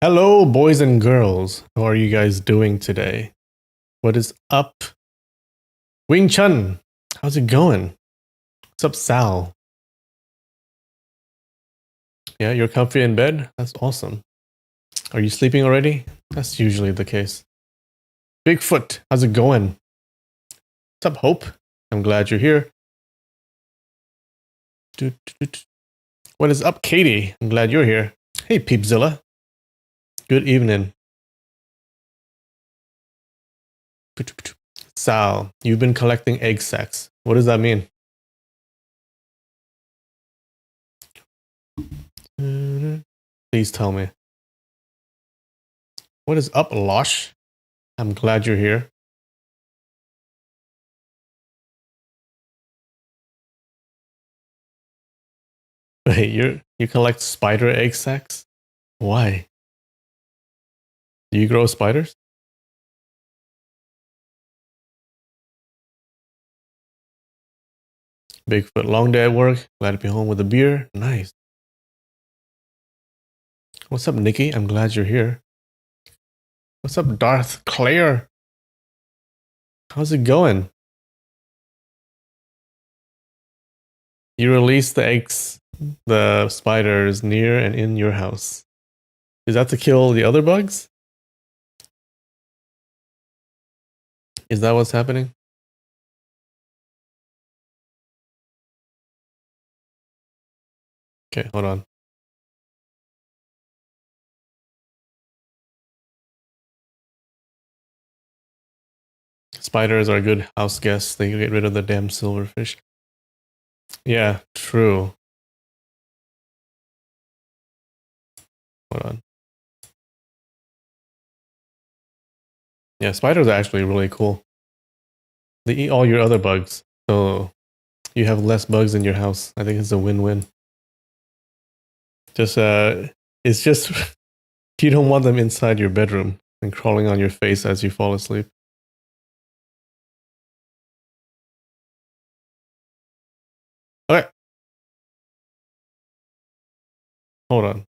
Hello, boys and girls. How are you guys doing today? What is up? Wing Chun, how's it going? What's up, Sal? Yeah, you're comfy in bed? That's awesome. Are you sleeping already? That's usually the case. Bigfoot, how's it going? What's up, Hope? I'm glad you're here. What is up, Katie? I'm glad you're here. Hey, Peepzilla. Good evening. Sal, you've been collecting egg sacs. What does that mean? Please tell me. What is up, Losh? I'm glad you're here. Wait, you collect spider egg sacs? Why? Do you grow spiders? Bigfoot, long day at work. Glad to be home with a beer. Nice. What's up, Nikki? I'm glad you're here. What's up, Darth Claire? How's it going? You release the eggs, the spiders near and in your house. Is that to kill the other bugs? Is that what's happening? Okay, hold on. Spiders are good house guests. They get rid of the damn silverfish. Yeah, true. Hold on. Yeah, spiders are actually really cool. They eat all your other bugs, so you have less bugs in your house. I think it's a win-win. Just it's just you don't want them inside your bedroom and crawling on your face as you fall asleep. Okay, hold on.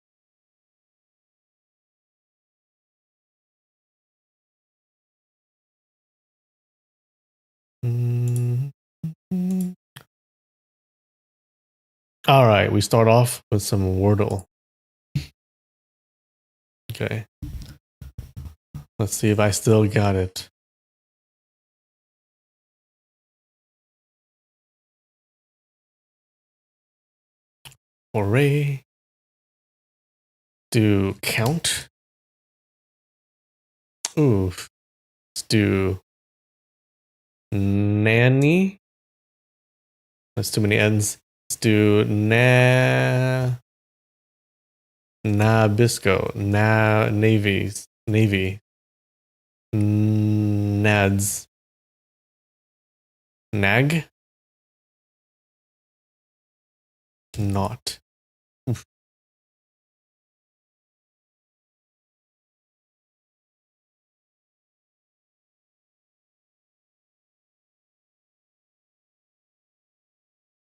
All right, we start off with some Wordle. Okay. Let's see if I still got it. Array. Do count. Oof. Let's do nanny. That's too many N's. Let's do Nabisco. Navies. Navy. Nads. Nag. Not. Oof.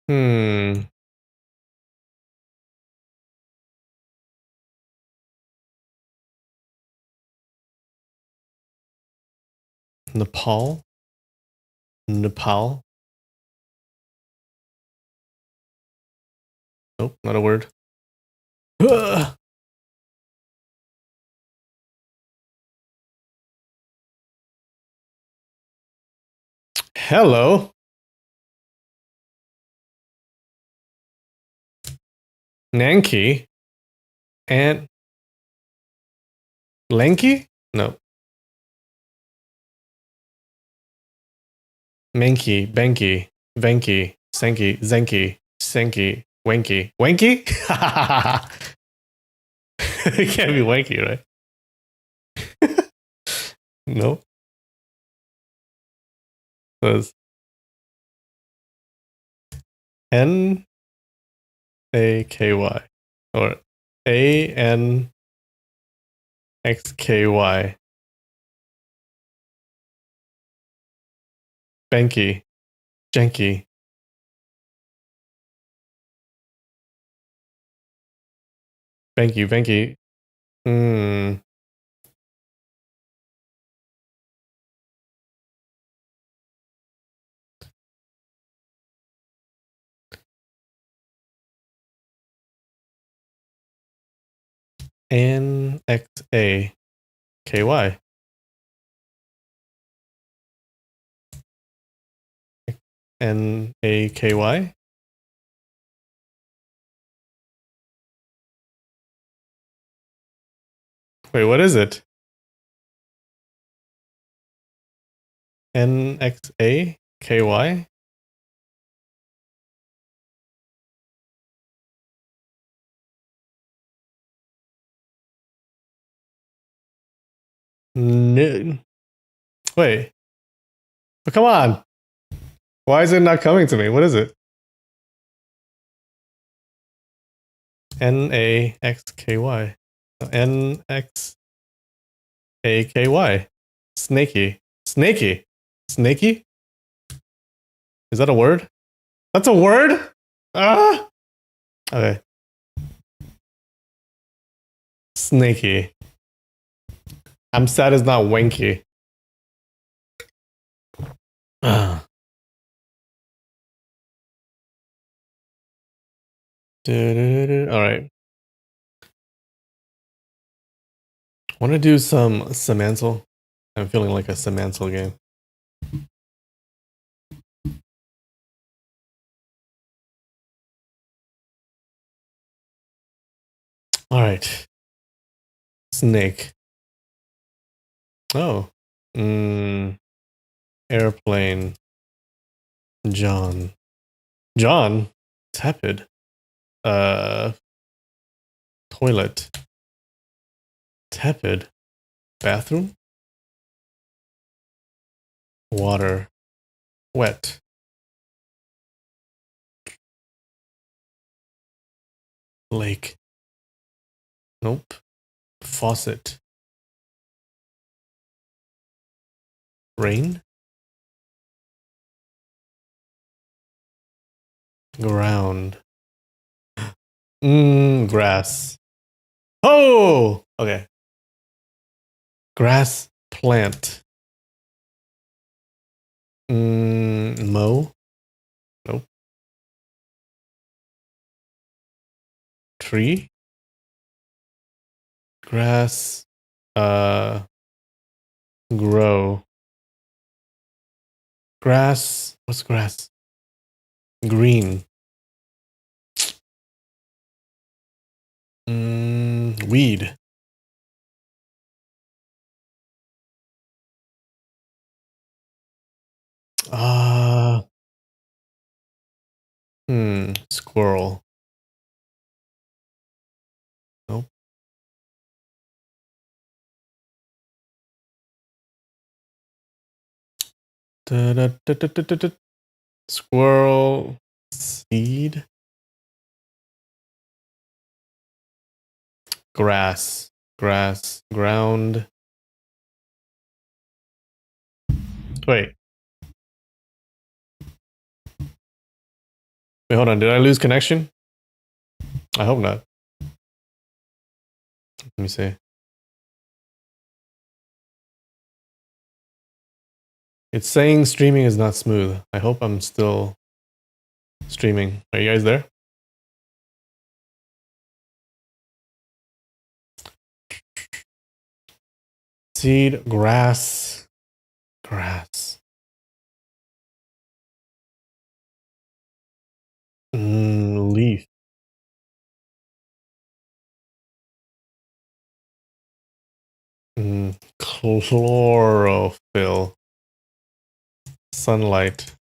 Hmm. Nepal. Nepal. Nope, not a word. Hello. Nanki. And Lanky? No. Manky. Banky. Vanky. Sanky. Zenky. Sanky. Wanky. Wanky? It can't be wanky, right? No. It's Naky. Or Anxky. Banky. Janky. Banky. Vanky. Hmm. N-X-A-K-Y. N-A-K-Y? Wait, what is it? N-X-A-K-Y? No. Wait. But come on. Why is it not coming to me? What is it? N-A-X-K-Y. N-X-A-K-Y. Snaky. Snaky. Snaky? Is that a word? That's a word? Ah! Okay. Snaky. I'm sad it's not wanky. Ah. All right. Want to do some Semantle? I'm feeling like a Semantle game. All right. Snake. Oh. Airplane. John. John. Tepid. Toilet. Tepid. Bathroom. Water. Wet. Lake. Nope. Faucet. Rain. Ground. Grass. Oh! Okay. Grass. Plant. Mow. Nope. Tree. Grass. Grow. Grass. What's grass? Green. Weed. Uh, Squirrel. Nope. Da-da-da-da-da-da-da. Squirrel. Seed. Grass. Grass. Ground. Wait. Wait, hold on. Did I lose connection? I hope not. Let me see. It's saying streaming is not smooth. I hope I'm still streaming. Are you guys there? Seed, grass, grass. Leaf. Chlorophyll. Sunlight.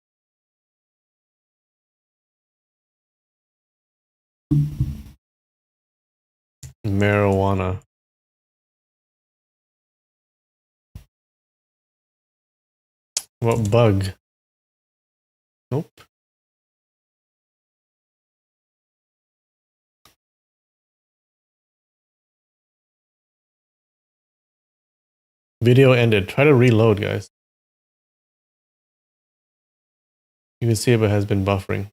Marijuana. What bug? Nope. Video ended. Try to reload, guys. You can see if it has been buffering.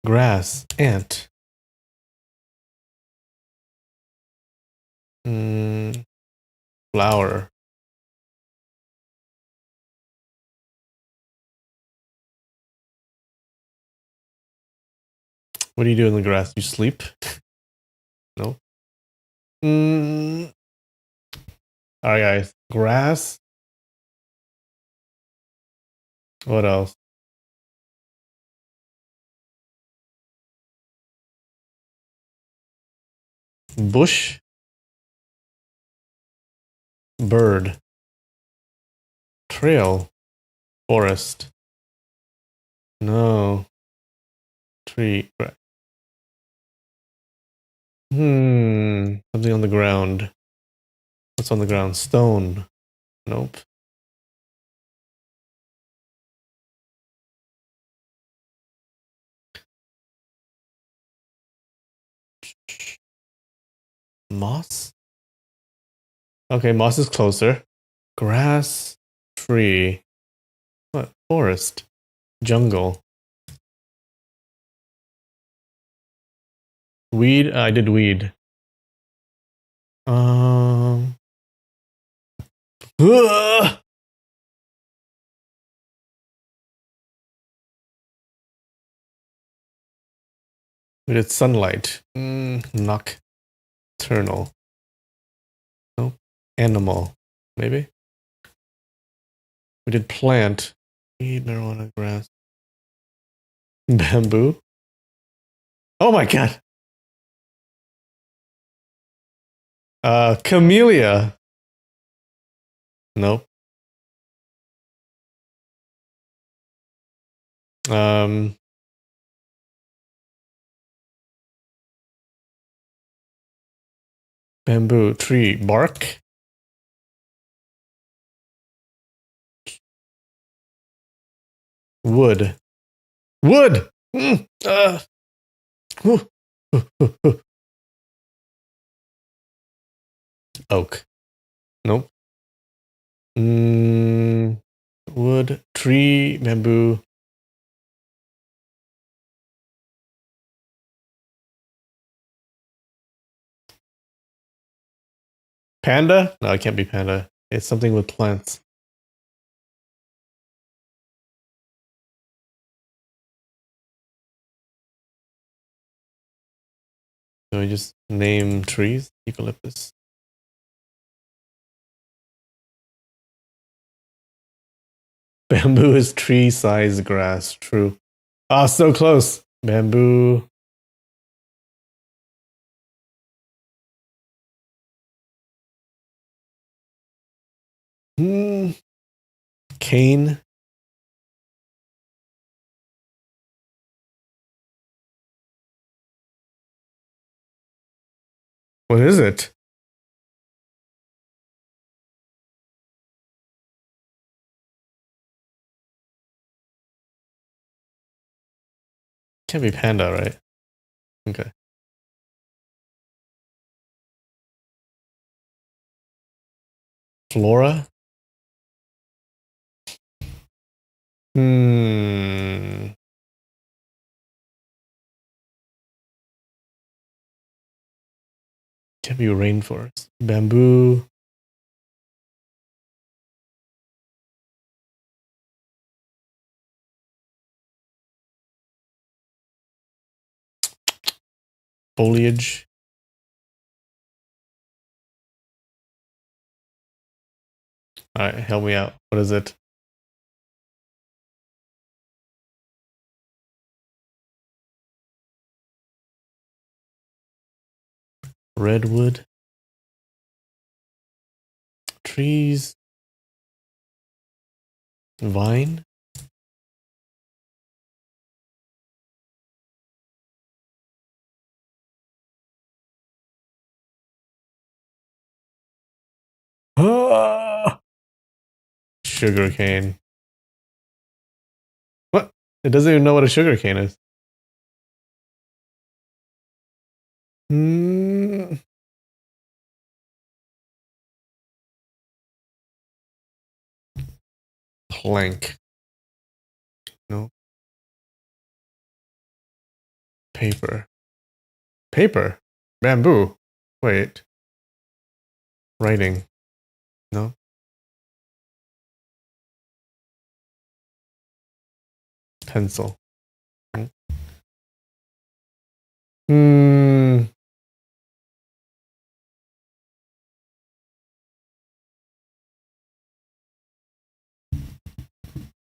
Grass. Ant. Flower. What do you do in the grass? You sleep? No. All right, guys. Grass. What else? Bush. Bird. Trail. Forest. No. Tree. Something on the ground. What's on the ground? Stone. Nope. Moss? Okay, moss is closer. Grass. Tree. What? Forest. Jungle. Weed? I did weed. Um. We did sunlight. Nocturnal. Nope. Animal. Maybe. We did plant. Weed, marijuana, grass. Bamboo. Oh my god. Camellia. Nope. Um. Bamboo. Tree. Bark. Wood. Wood. Whew. Oak. Nope. Wood. Tree. Bamboo. Panda? No, it can't be panda. It's something with plants. So we just name trees. Eucalyptus. Bamboo is tree-sized grass. True. Ah, so close. Bamboo. Cane. What is it? Can't be panda, right? Okay. Flora. Can't be rainforest. Bamboo. Foliage. All right, help me out. What is it? Redwood. Trees. Vine. Ah! Sugarcane. What? It doesn't even know what a sugarcane is. Plank. No. Paper. Paper. Bamboo. Wait. Writing. No. Pencil. Hmm.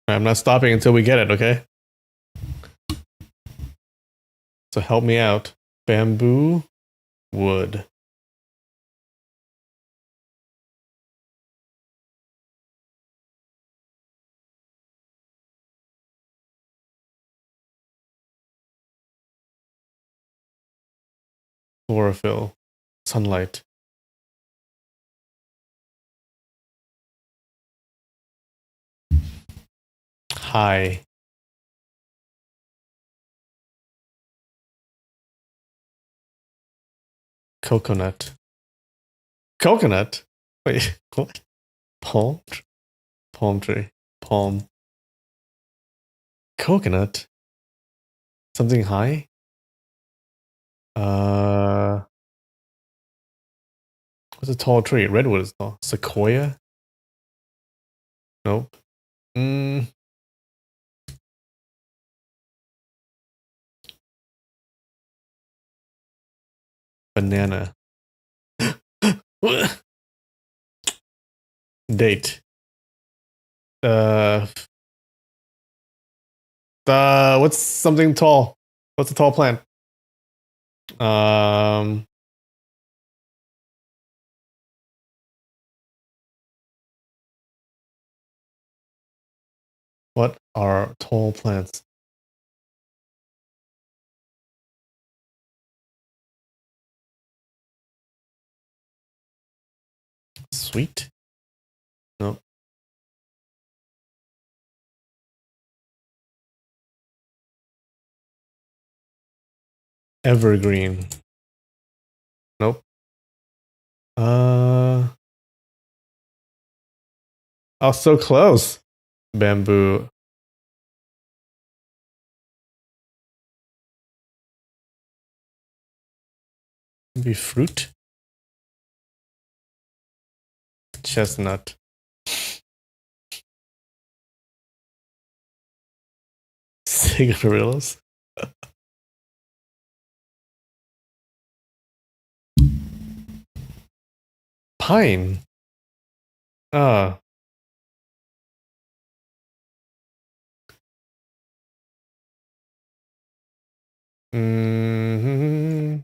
I'm not stopping until we get it, okay? So help me out. Bamboo. Wood. Chlorophyll. Sunlight. High. Coconut. Coconut? Wait, what? Palm? Palm tree. Palm. Coconut? Something high? What's a tall tree? Redwood is tall. Sequoia? Nope. Banana. Date. Uh, what's something tall? What's a tall plant? Um, what are tall plants? Sweet? No. Evergreen. Nope. Oh, so close. Bamboo. Maybe fruit? Chestnut. Cigarillos. Pine. Ah. Mm-hmm.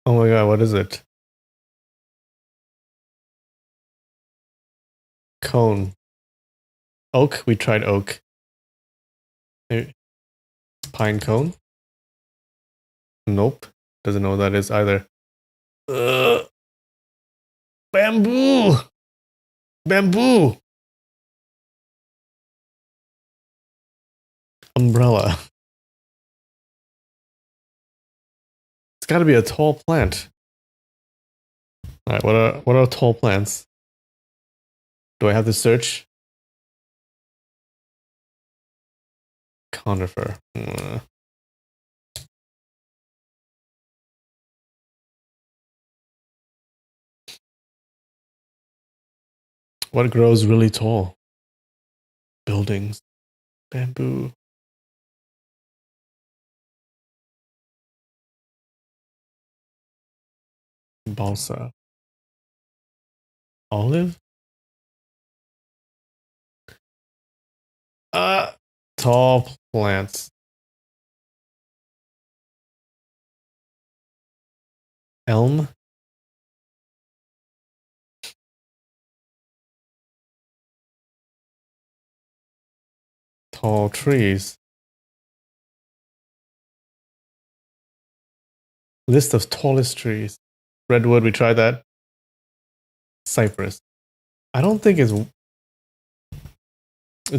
Oh my god, what is it? Cone. Oak? We tried oak. Maybe pine cone? Nope. Doesn't know what that is either. Bamboo! Bamboo! Umbrella. It's gotta be a tall plant. Alright, what are tall plants? Do I have to search? Conifer. What grows really tall? Buildings. Bamboo. Balsa. Olive? Uh, tall plants. Elm? Tall trees. List of tallest trees. Redwood, we tried that. Cypress. I don't think it's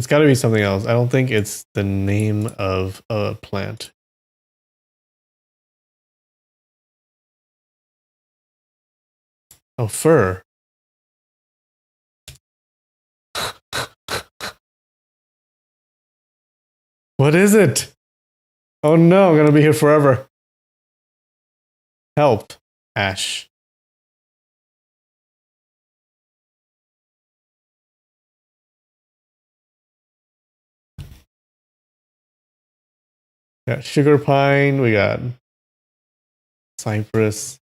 gotta be something else. I don't think it's the name of a plant. Oh, fur. What is it? Oh no, I'm gonna be here forever. Help. Ash. We got sugar pine, we got cypress.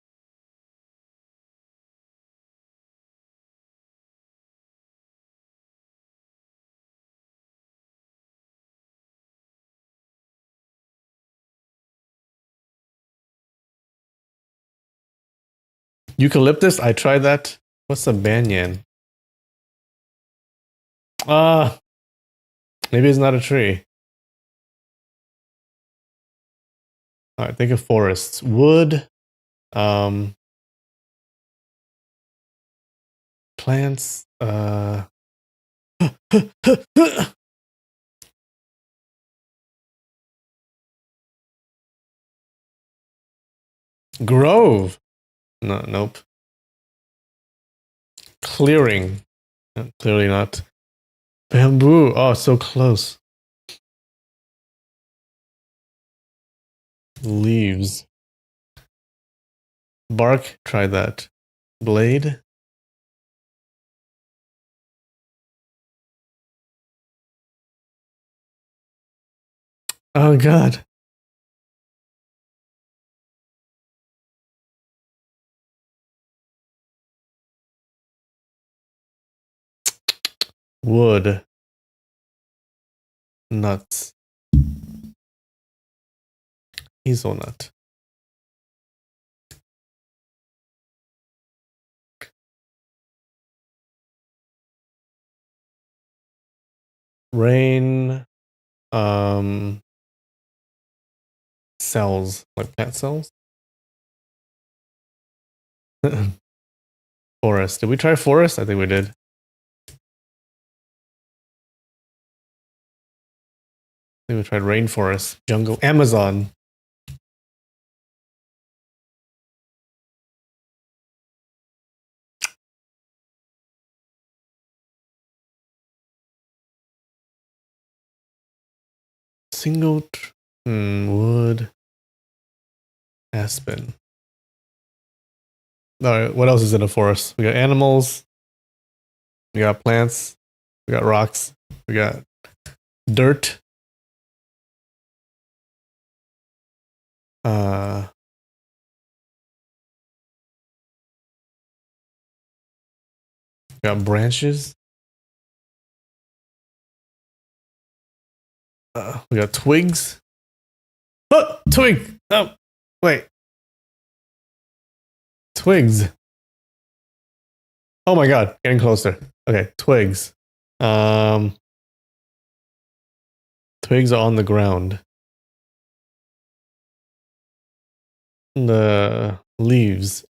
Eucalyptus, I tried that. What's a banyan? Maybe it's not a tree. Alright, think of forests. Wood, plants, grove. No, nope. Clearing. No, clearly not. Bamboo. Oh, so close. Leaves. Bark. Try that. Blade. Oh god. Wood. Nuts. Hazelnut. Rain. Cells. Like plant cells? Forest. Did we try forest? I think we did. I think we tried rainforest. Jungle. Amazon. Single. Wood. Aspen. Alright, what else is in a forest? We got animals. We got plants. We got rocks. We got dirt. We got branches. We got twigs. Oh, twig! Oh, wait. Twigs. Oh my god, getting closer. Okay, twigs. Twigs are on the ground. The leaves.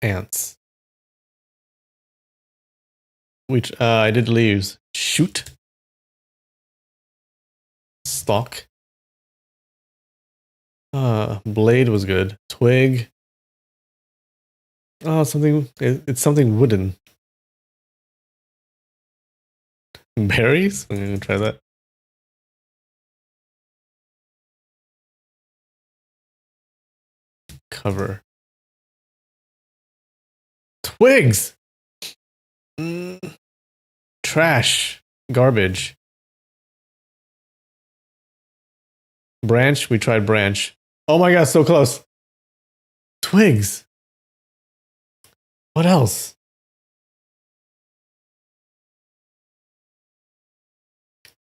Ants. Which I did leaves. Shoot. Stalk. Blade was good. Twig. Oh, something. It's something wooden. Berries? I'm gonna try that. Cover. Twigs! Trash. Garbage. Branch. We tried branch. Oh my god, so close. Twigs. What else?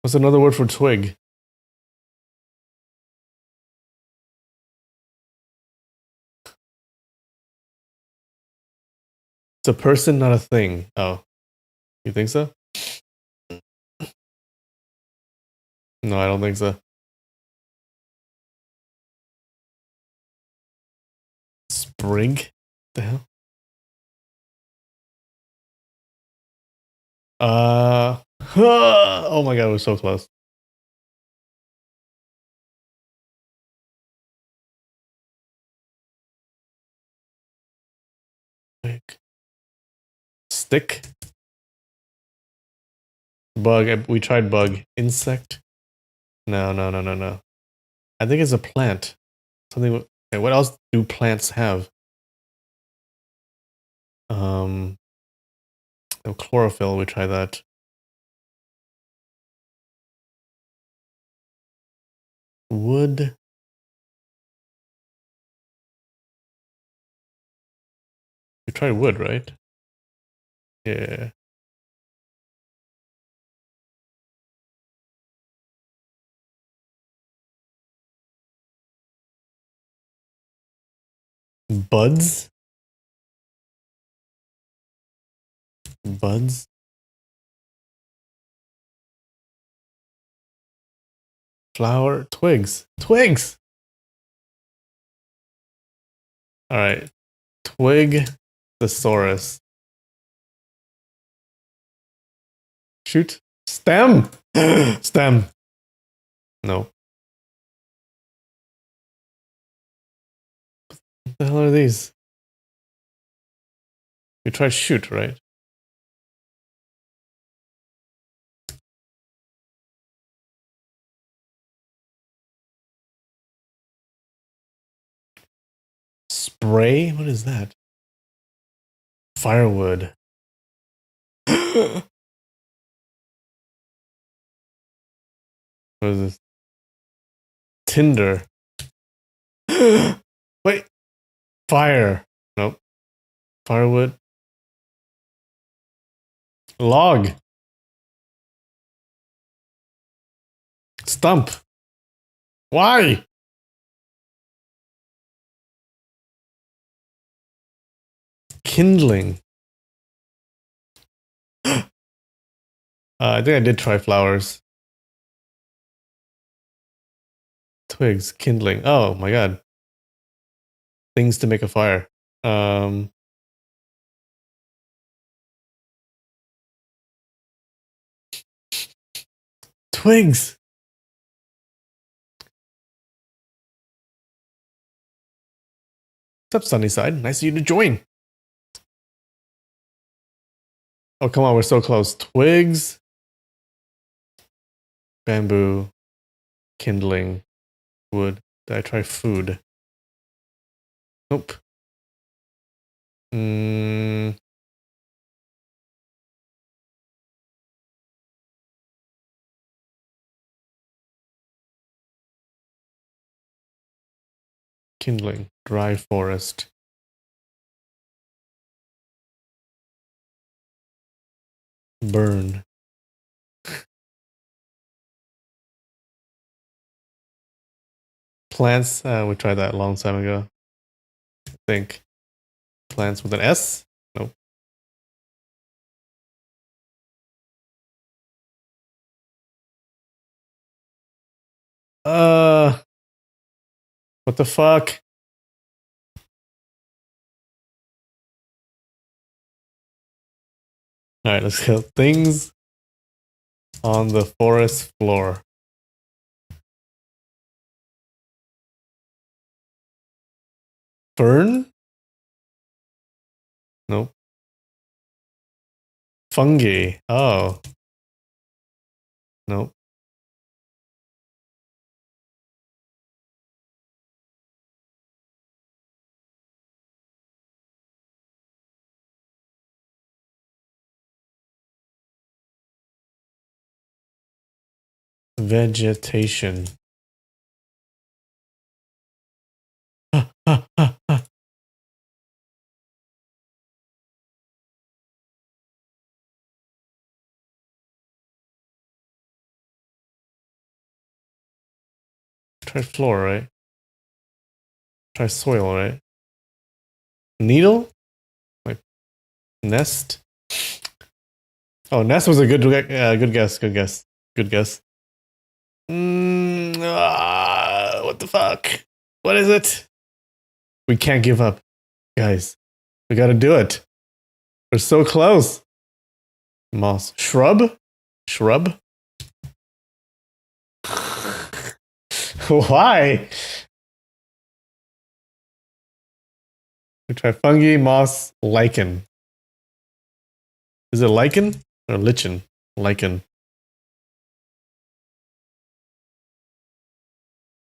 What's another word for twig? It's a person, not a thing. Oh, you think so? No, I don't think so. Sprig? The hell? Oh my god, we're so close. Stick. Bug. We tried bug. Insect. No. I think it's a plant. Something. Okay, what else do plants have? No, chlorophyll. We try that. Wood. We tried wood, right? Yeah. Buds. Buds. Flower. Twigs. Twigs. All right. Twig. Thesaurus. Shoot. Stem. Stem. No. What the hell are these? We tried shoot, right? Spray? What is that? Firewood. What is this? Tinder. Wait. Fire. Nope. Firewood. Log. Stump. Why? Kindling. I think I did try flowers. Twigs. Kindling. Oh my god. Things to make a fire. Twigs. What's up, Sunnyside? Nice of you to join. Oh, come on. We're so close. Twigs. Bamboo. Kindling. Wood. Did I try food? Nope. Kindling. Dry forest. Burn. Plants. We tried that a long time ago. I think. Plants with an S? Nope. What the fuck? Alright, let's go. Things on the forest floor. Fern? Nope. Fungi. Oh. Nope. Vegetation. Try floor, right? Try soil, right? Needle? Like nest? Oh, nest was a good good guess. Good guess. Good guess. What the fuck? What is it? We can't give up. Guys, we gotta do it. We're so close. Moss. Shrub? Shrub? Why? We try fungi, moss, lichen. Is it lichen or lichen? Lichen.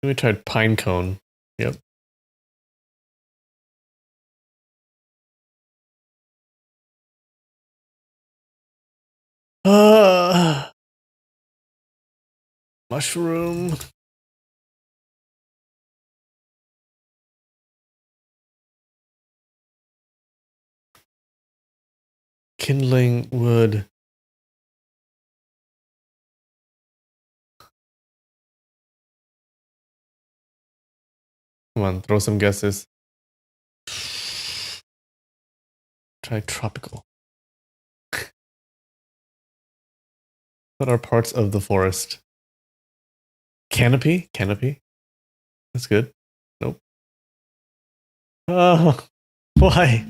We tried pine cone. Yep. Mushroom. Kindling wood. Come on, throw some guesses. Try tropical. What are parts of the forest? Canopy? Canopy? That's good. Nope. Oh, why?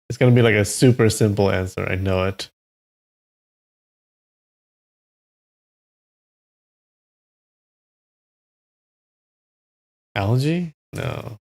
It's gonna be like a super simple answer. I know it. Algae? No.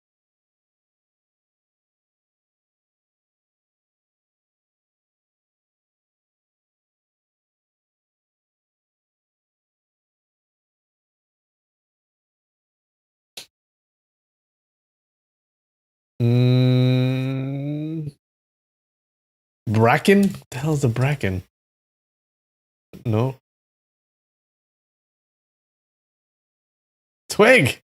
Bracken? What the hell is a bracken? No. Twig!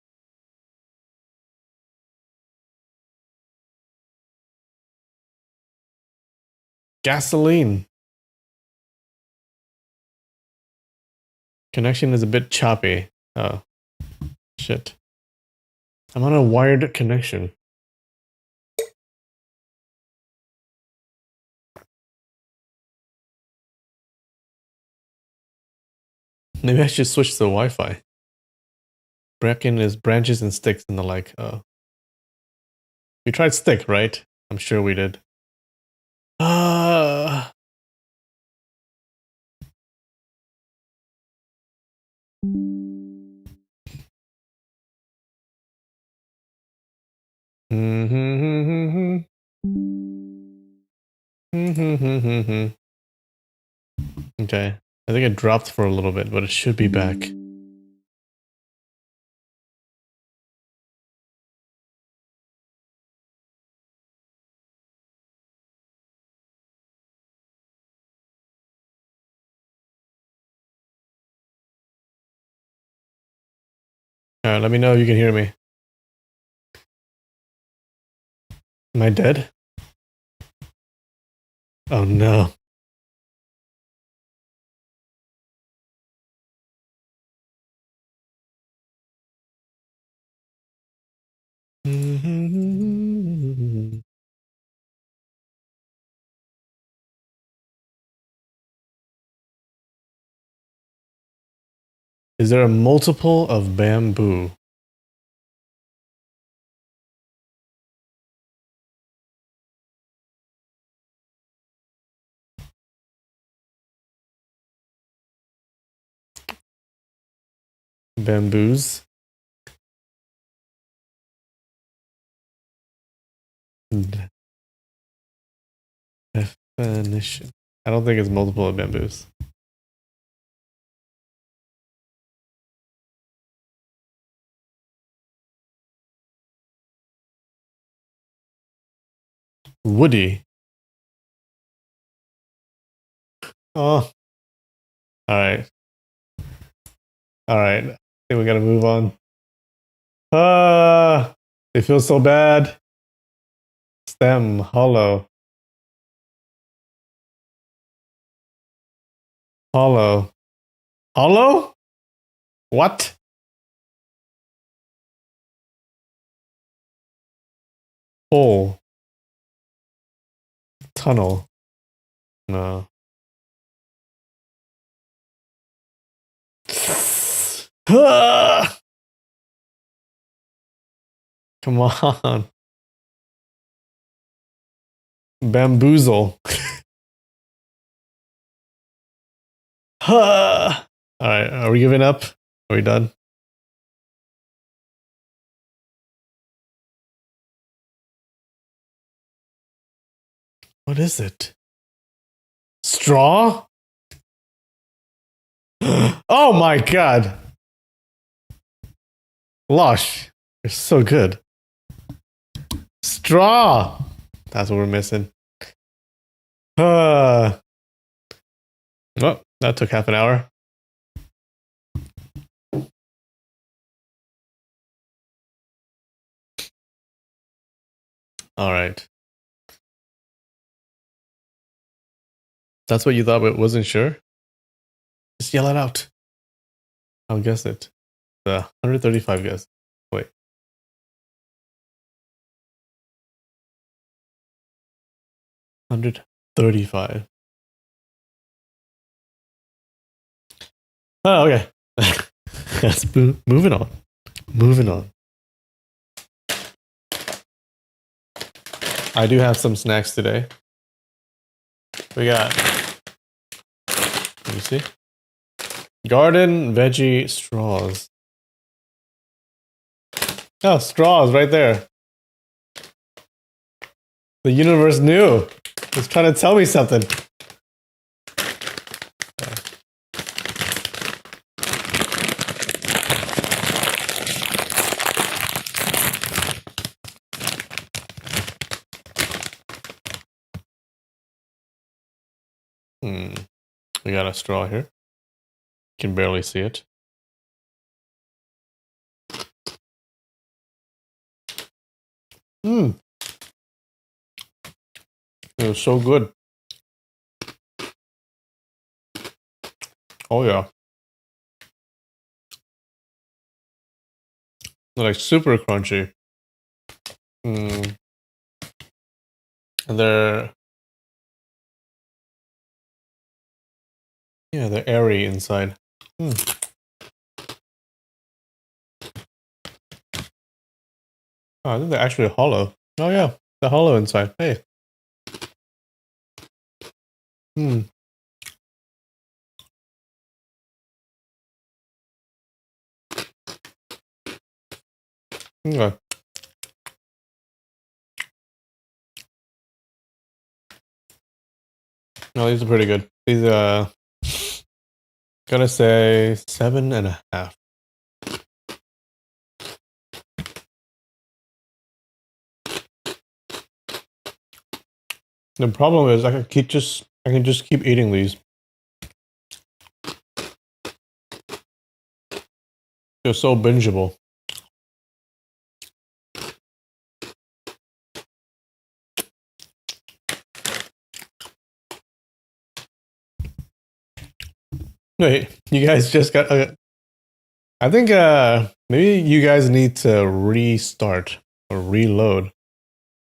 Gasoline. Connection is a bit choppy. Oh, shit. I'm on a wired connection. Maybe I should switch to Wi-Fi. Bracken is branches and sticks and the like. Oh. We tried stick, right? I'm sure we did. Ah. Okay. I think it dropped for a little bit, but it should be back. Alright, let me know if you can hear me. Am I dead? Oh no. Is there a multiple of bamboo? Bamboos? Definition. I don't think it's multiple of bamboos. Woody. Oh. Alright. Alright. I think we gotta move on. Ah, they feel so bad. Stem, hollow. Hollow. Hollow? What? Hole. Tunnel. No. Ah! Come on. Bamboozle. Ah! Alright, are we giving up? Are we done? What is it? Straw? Oh my god. Lush. You're so good. Straw. That's what we're missing. Well, that took half an hour. All right. That's what you thought, but wasn't sure? Just yell it out. I'll guess it. The 135 guess. Wait. 135. Oh, okay. Let's moving on. Moving on. I do have some snacks today. We got, let me see. Garden veggie straws. Oh, straws right there. The universe knew. It's trying to tell me something. We got a straw here. Can barely see it. It was so good. Oh yeah. They're like super crunchy. And they're airy inside. Oh, I think they're actually hollow. Oh yeah, they're hollow inside. Hey. Okay. No, these are pretty good. These gotta say 7.5. The problem is I can just keep eating these. They're so bingeable. Wait, you guys just got. I think maybe you guys need to restart or reload.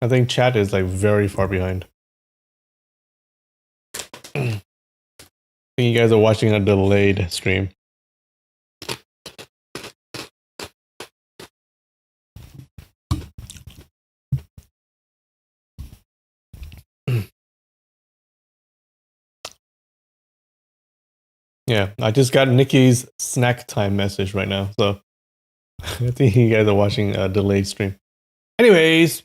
I think chat is like very far behind. I think you guys are watching a delayed stream. Yeah, I just got Nikki's snack time message right now, so I think you guys are watching a delayed stream. Anyways,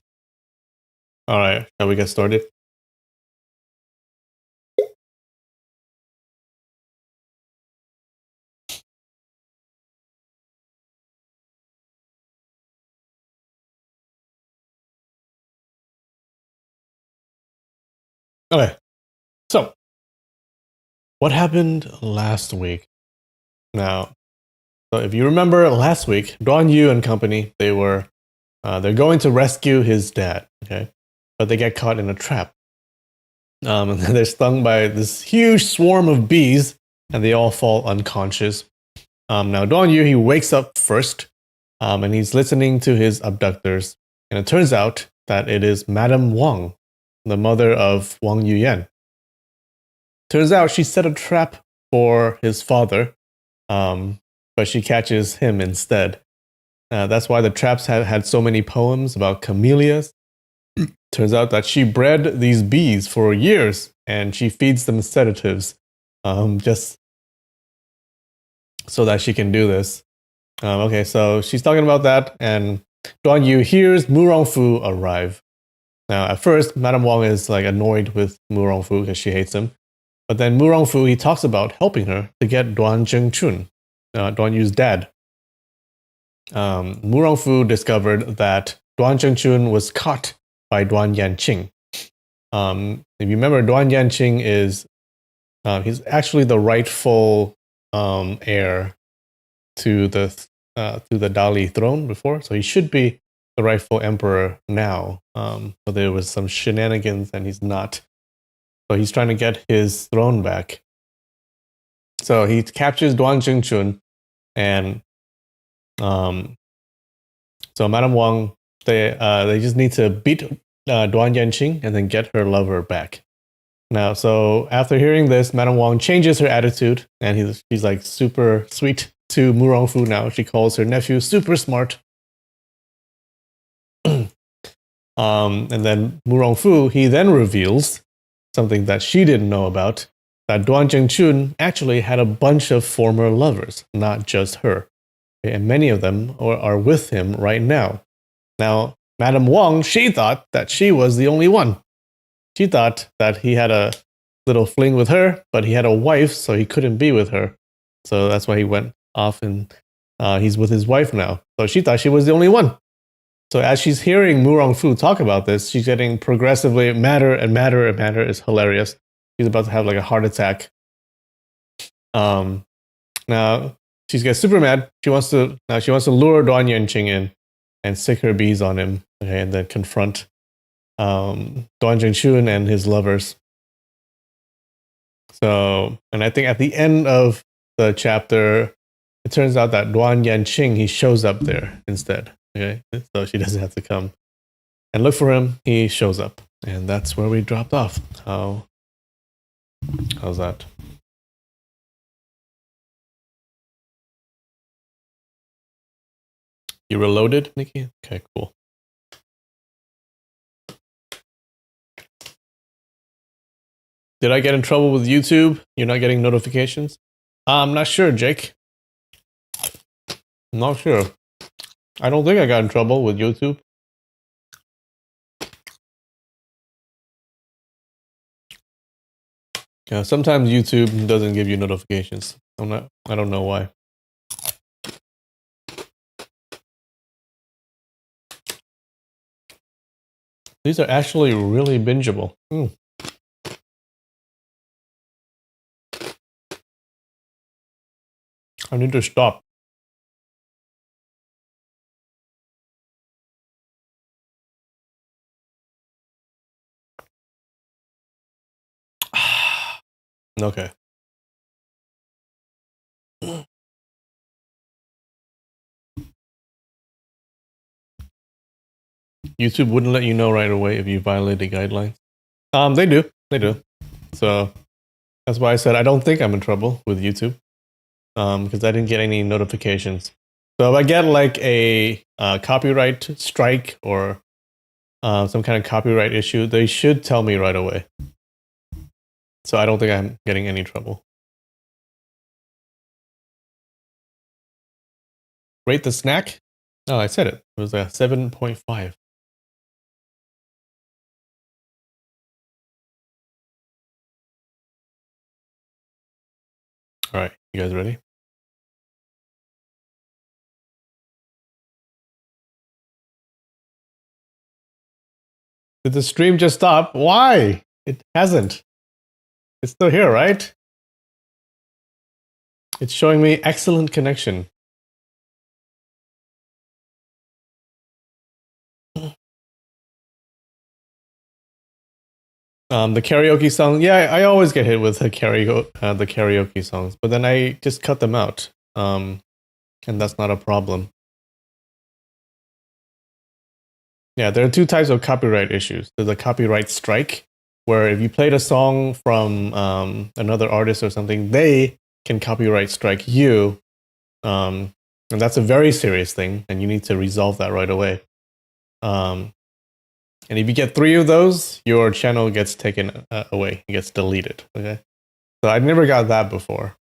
all right, shall we get started? Okay, so what happened last week? Now, so if you remember last week, Don Yu and company, they're going to rescue his dad, okay? But they get caught in a trap. And they're stung by this huge swarm of bees, and they all fall unconscious. Now, Don Yu, he wakes up first, and he's listening to his abductors. And it turns out that it is Madame Wang, the mother of Wang Yuyan. Turns out she set a trap for his father, but she catches him instead. That's why the traps had so many poems about camellias. Turns out that she bred these bees for years, and she feeds them sedatives, just so that she can do this. Okay, so she's talking about that, and Duan Yu hears Mu Rongfu arrive. Now, at first, Madame Wong is like annoyed with Mu Rongfu because she hates him. But then Mu Rongfu, he talks about helping her to get Duan Zhengchun, Duan Yu's dad. Mu Rongfu discovered that Duan Zhengchun was caught by Duan Yanqing. If you remember, Duan Yanqing is he's actually the rightful heir to the Dali throne before, so he should be the rightful emperor now. But there was some shenanigans, and he's not. So he's trying to get his throne back. So he captures Duan Zhengchun, and so Madame Wang, they just need to beat Duan Yanqing and then get her lover back. Now, so after hearing this, Madame Wang changes her attitude, and she's like super sweet to Mu Rongfu now. She calls her nephew super smart. And then Mu Rongfu, he then reveals something that she didn't know about, that Duan Zhengchun actually had a bunch of former lovers, not just her. And many of them are with him right now. Now, Madame Wang, she thought that she was the only one. She thought that he had a little fling with her, but he had a wife, so he couldn't be with her. So that's why he went off, and he's with his wife now. So she thought she was the only one. So as she's hearing Mu Rongfu talk about this, she's getting progressively madder and madder and madder. It's hilarious. She's about to have like a heart attack. Now she gets super mad. She wants to lure Duan Yanqing in and stick her bees on him, okay, and then confront Duan Zhengchun and his lovers. So, and I think at the end of the chapter, it turns out that Duan Yanqing, he shows up there instead. Okay, so she doesn't have to come and look for him. He shows up, and that's where we dropped off. How's that? You reloaded, Nikki? Okay, cool. Did I get in trouble with YouTube? You're not getting notifications? I'm not sure, Jake. I'm not sure. I don't think I got in trouble with YouTube. Yeah, sometimes YouTube doesn't give you notifications. I don't know why. These are actually really bingeable. I need to stop. Okay. YouTube wouldn't let you know right away if you violate the guidelines. They do. So that's why I said I don't think I'm in trouble with YouTube, because I didn't get any notifications. So if I get like a copyright strike or some kind of copyright issue, they should tell me right away. So I don't think I'm getting any trouble. Rate the snack? Oh, I said it. It was a 7.5. All right, you guys ready? Did the stream just stop? Why? It hasn't. It's still here, right? It's showing me excellent connection. The karaoke song, yeah, I always get hit with the karaoke songs, but then I just cut them out, and that's not a problem. Yeah, there are two types of copyright issues. There's a copyright strike, where if you played a song from another artist or something, they can copyright strike you, and that's a very serious thing, and you need to resolve that right away. And if you get 3 of those, your channel gets taken away. It gets deleted. Okay, so I never got that before.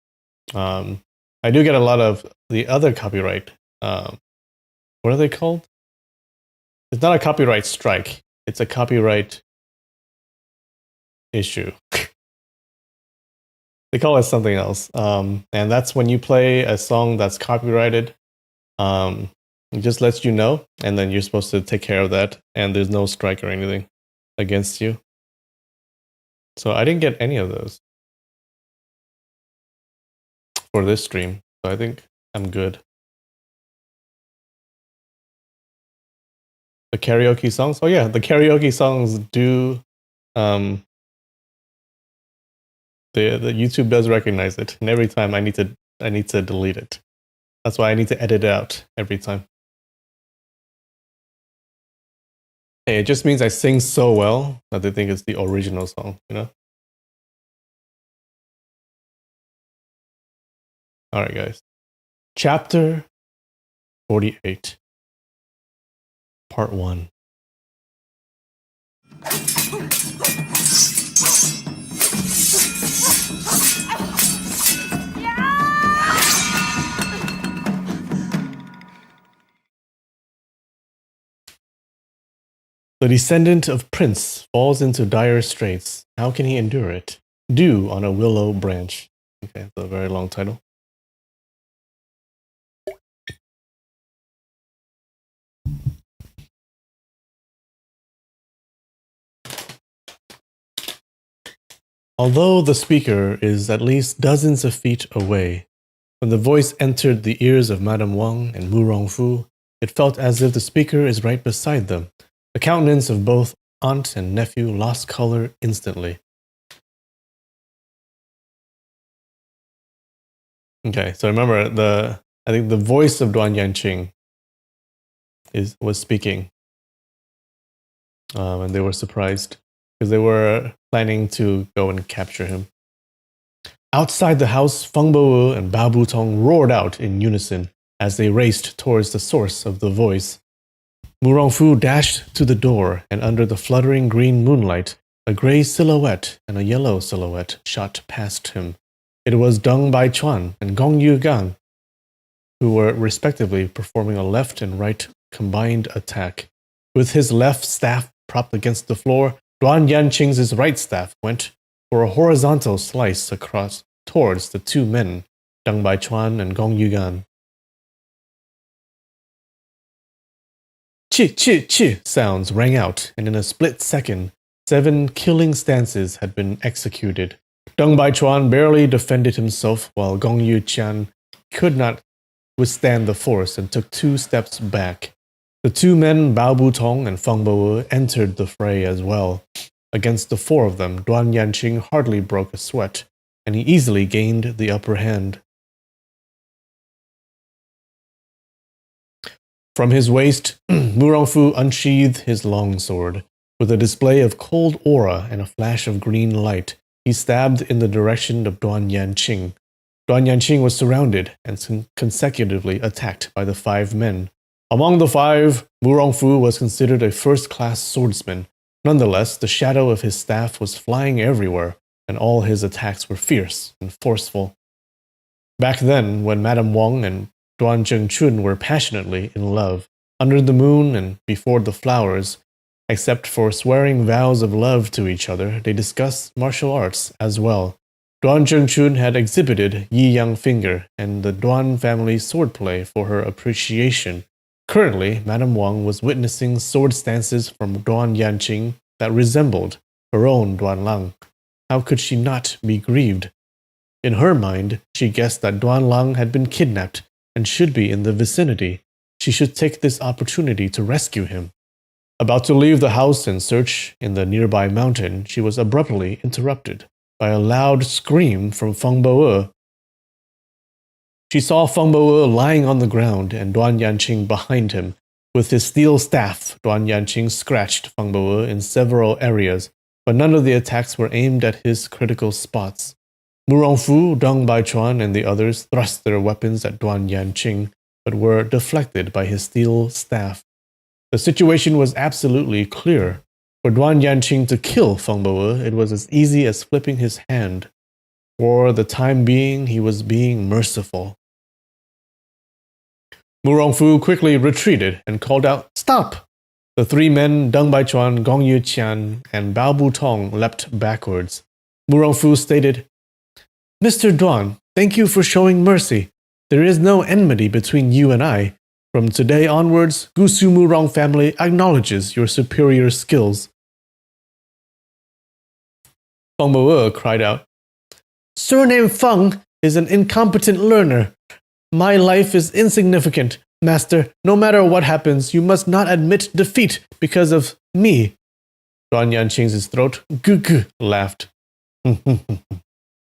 I do get a lot of the other copyright. What are they called? It's not a copyright strike. It's a copyright issue. They call it something else. And that's when you play a song that's copyrighted. It just lets you know, and then you're supposed to take care of that, and there's no strike or anything against you. So I didn't get any of those for this stream, so I think I'm good. The karaoke songs? Oh yeah, the karaoke songs do. The YouTube does recognize it, and every time I need to delete it. That's why I need to edit it out every time. Hey, it just means I sing so well that they think it's the original song, you know? All right, guys. Chapter 48, Part 1. The descendant of Prince falls into dire straits. How can he endure it? Dew on a willow branch. Okay, that's a very long title. Although the speaker is at least dozens of feet away, when the voice entered the ears of Madame Wang and Mu Rongfu, it felt as if the speaker is right beside them. The countenance of both aunt and nephew lost color instantly. Okay, so remember I think the voice of Duan Yanqing was speaking, and they were surprised because they were planning to go and capture him. Outside the house, Feng Bo and Bao Butong roared out in unison as they raced towards the source of the voice. Mu Rongfu dashed to the door, and under the fluttering green moonlight, a gray silhouette and a yellow silhouette shot past him. It was Deng Baichuan and Gong Yugang, who were respectively performing a left and right combined attack. With his left staff propped against the floor, Duan Yanqing's right staff went for a horizontal slice across towards the two men, Deng Baichuan and Gong Yugang. Chi, chi, chi sounds rang out, and in a split second, 7 killing stances had been executed. Deng Baichuan barely defended himself, while Gong Yuqian could not withstand the force and took 2 steps back. The two men, Bao Butong and Feng Bo, entered the fray as well. Against the 4 of them, Duan Yanqing hardly broke a sweat, and he easily gained the upper hand. From his waist, Mu Rongfu unsheathed his longsword. With a display of cold aura and a flash of green light, he stabbed in the direction of Duan Yanqing. Duan Yanqing was surrounded and consecutively attacked by the 5 men. Among the 5, Mu Rongfu was considered a first-class swordsman. Nonetheless, the shadow of his staff was flying everywhere, and all his attacks were fierce and forceful. Back then, when Madame Wang and Duan Zhengchun were passionately in love, under the moon and before the flowers, except for swearing vows of love to each other, they discussed martial arts as well. Duan Zhengchun had exhibited Yi Yang Finger and the Duan family swordplay for her appreciation. Currently, Madame Wang was witnessing sword stances from Duan Yanqing that resembled her own Duan Lang. How could she not be grieved? In her mind, she guessed that Duan Lang had been kidnapped and should be in the vicinity. She should take this opportunity to rescue him. About to leave the house and search in the nearby mountain, she was abruptly interrupted by a loud scream from Feng Bo. She saw Feng Bo lying on the ground and Duan Yanqing behind him. With his steel staff, Duan Yanqing scratched Feng Bo in several areas, but none of the attacks were aimed at his critical spots. Mu Rongfu, Deng Baichuan, and the others thrust their weapons at Duan Yanqing, but were deflected by his steel staff. The situation was absolutely clear. For Duan Yanqing to kill Feng Bo, it was as easy as flipping his hand. For the time being, he was being merciful. Mu Rongfu quickly retreated and called out, "Stop!" The three men, Deng Baichuan, Gong Yuqian, and Bao Butong, leapt backwards. Mu Rongfu stated, Mr. Duan, thank you for showing mercy. There is no enmity between you and I. From today onwards, Gusu Murong family acknowledges your superior skills. Feng Bo cried out, Surname Feng is an incompetent learner. My life is insignificant. Master, no matter what happens, you must not admit defeat because of me. Duan Yanqing's throat laughed.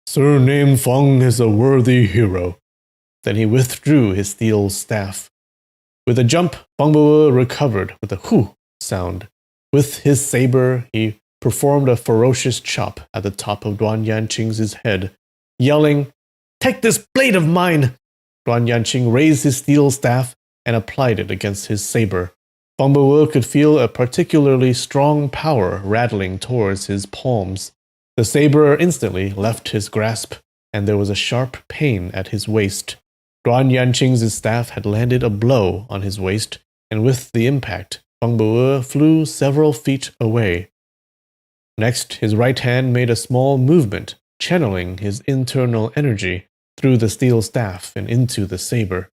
Surname Feng is a worthy hero. Then he withdrew his steel staff. With a jump, Feng Bo recovered with a hu sound. With his saber, he performed a ferocious chop at the top of Duan Yanqing's head, yelling, Take this blade of mine! Duan Yanqing raised his steel staff and applied it against his saber. Feng Bo could feel a particularly strong power rattling towards his palms. The saber instantly left his grasp, and there was a sharp pain at his waist. Duan Yanqing's staff had landed a blow on his waist, and with the impact, Feng Bo flew several feet away. Next, his right hand made a small movement, channeling his internal energy through the steel staff and into the saber.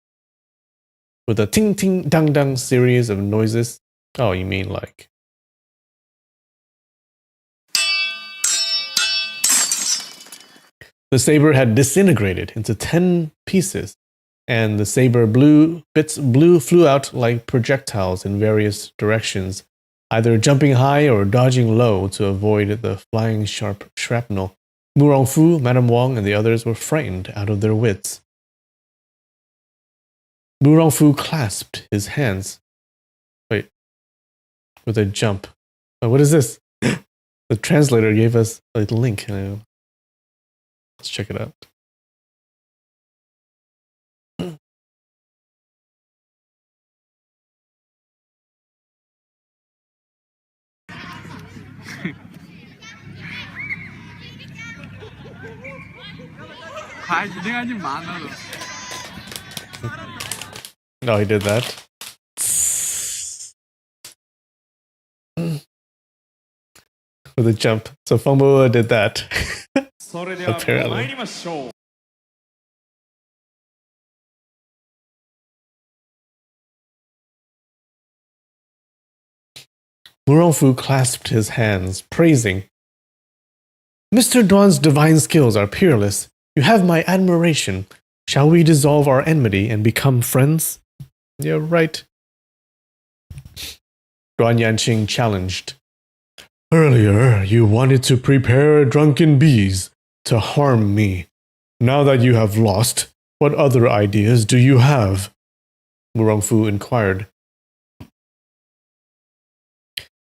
With a ting-ting-dang-dang series of noises, oh, you mean like... The saber had disintegrated into 10 pieces, and the saber bits flew out like projectiles in various directions, either jumping high or dodging low to avoid the flying sharp shrapnel. Mu Rongfu, Madame Wang, and the others were frightened out of their wits. Mu Rongfu clasped his hands. Wait, with a jump. Oh, what is this? The translator gave us a link. Let's check it out. No, he did that. With a jump. So Feng Bo did that. Apparently. Mu Rongfu clasped his hands, praising. Mr. Duan's divine skills are peerless. You have my admiration. Shall we dissolve our enmity and become friends? Yeah, right. Duan Yanqing challenged. Earlier, you wanted to prepare drunken bees to harm me. Now that you have lost, what other ideas do you have? Mu Rongfu inquired.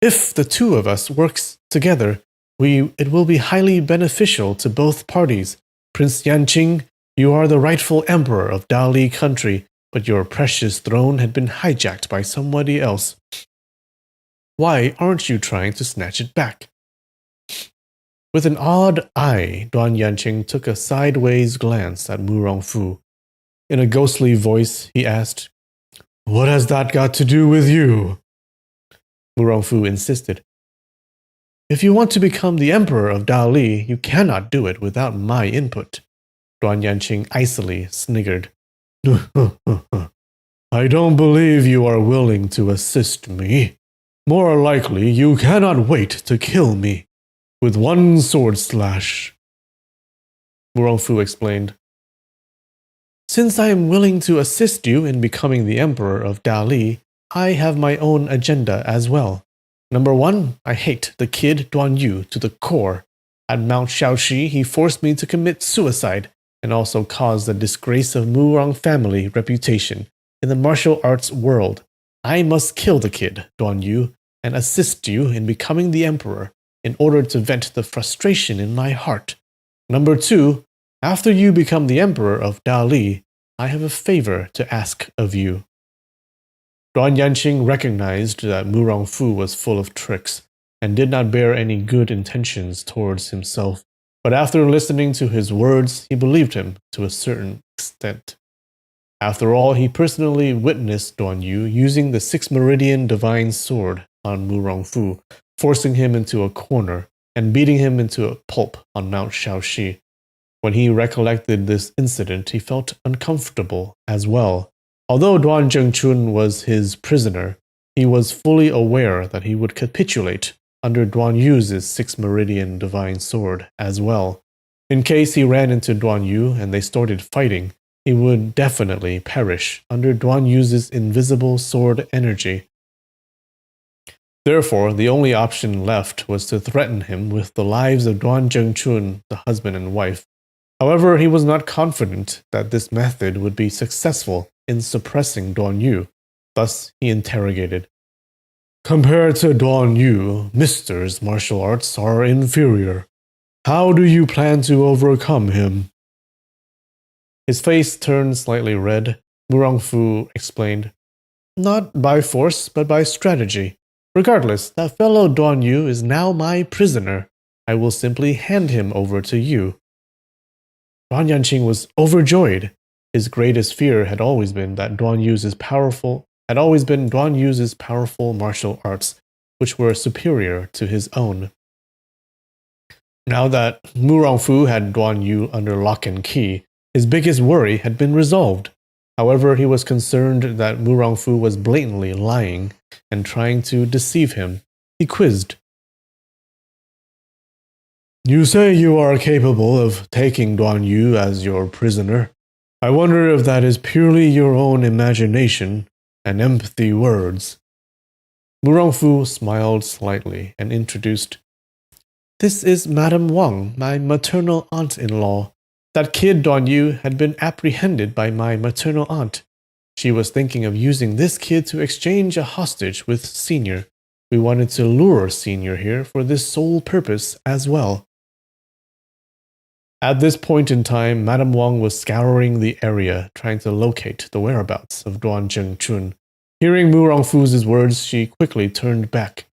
If the two of us works together, it will be highly beneficial to both parties. Prince Yanqing, you are the rightful emperor of Dali country, but your precious throne had been hijacked by somebody else. Why aren't you trying to snatch it back? With an odd eye, Duan Yanqing took a sideways glance at Mu Rongfu. In a ghostly voice, he asked, What has that got to do with you? Mu Rongfu insisted. If you want to become the emperor of Dali, you cannot do it without my input. Duan Yanqing icily sniggered. I don't believe you are willing to assist me. More likely, you cannot wait to kill me. With one sword slash. Mu Rongfu explained. Since I am willing to assist you in becoming the emperor of Dali, I have my own agenda as well. Number 1, I hate the kid Duan Yu to the core. At Mount Shaoxi, he forced me to commit suicide and also caused the disgrace of Murong family reputation in the martial arts world. I must kill the kid, Duan Yu, and assist you in becoming the emperor in order to vent the frustration in my heart. Number 2, after you become the emperor of Dali, I have a favor to ask of you. Duan Yanqing recognized that Mu Rongfu was full of tricks and did not bear any good intentions towards himself, but after listening to his words, he believed him to a certain extent. After all, he personally witnessed Duan Yu using the 6 Meridian Divine Sword on Mu Rongfu, forcing him into a corner and beating him into a pulp on Mount Shaoxi. When he recollected this incident, he felt uncomfortable as well. Although Duan Zhengchun was his prisoner, he was fully aware that he would capitulate under Duan Yu's Sixth Meridian Divine Sword as well. In case he ran into Duan Yu and they started fighting, he would definitely perish under Duan Yu's invisible sword energy. Therefore, the only option left was to threaten him with the lives of Duan Zhengchun, the husband and wife. However, he was not confident that this method would be successful in suppressing Duan Yu. Thus, he interrogated. Compared to Duan Yu, Mister's martial arts are inferior. How do you plan to overcome him? His face turned slightly red. Mu Rongfu explained, Not by force, but by strategy. Regardless, that fellow Duan Yu is now my prisoner. I will simply hand him over to you. Duan Yanqing was overjoyed. His greatest fear had always been Duan Yu's powerful martial arts, which were superior to his own. Now that Mu Rongfu had Duan Yu under lock and key, his biggest worry had been resolved. However, he was concerned that Mu Rongfu was blatantly lying and trying to deceive him. He quizzed. You say you are capable of taking Duan Yu as your prisoner. I wonder if that is purely your own imagination and empty words. Mu Rongfu smiled slightly and introduced, This is Madame Wang, my maternal aunt-in-law. That kid Duan Yu had been apprehended by my maternal aunt. She was thinking of using this kid to exchange a hostage with Senior. We wanted to lure Senior here for this sole purpose as well. At this point in time, Madame Wang was scouring the area, trying to locate the whereabouts of Duan Zhengchun. Hearing Mu Rongfu's words, she quickly turned back.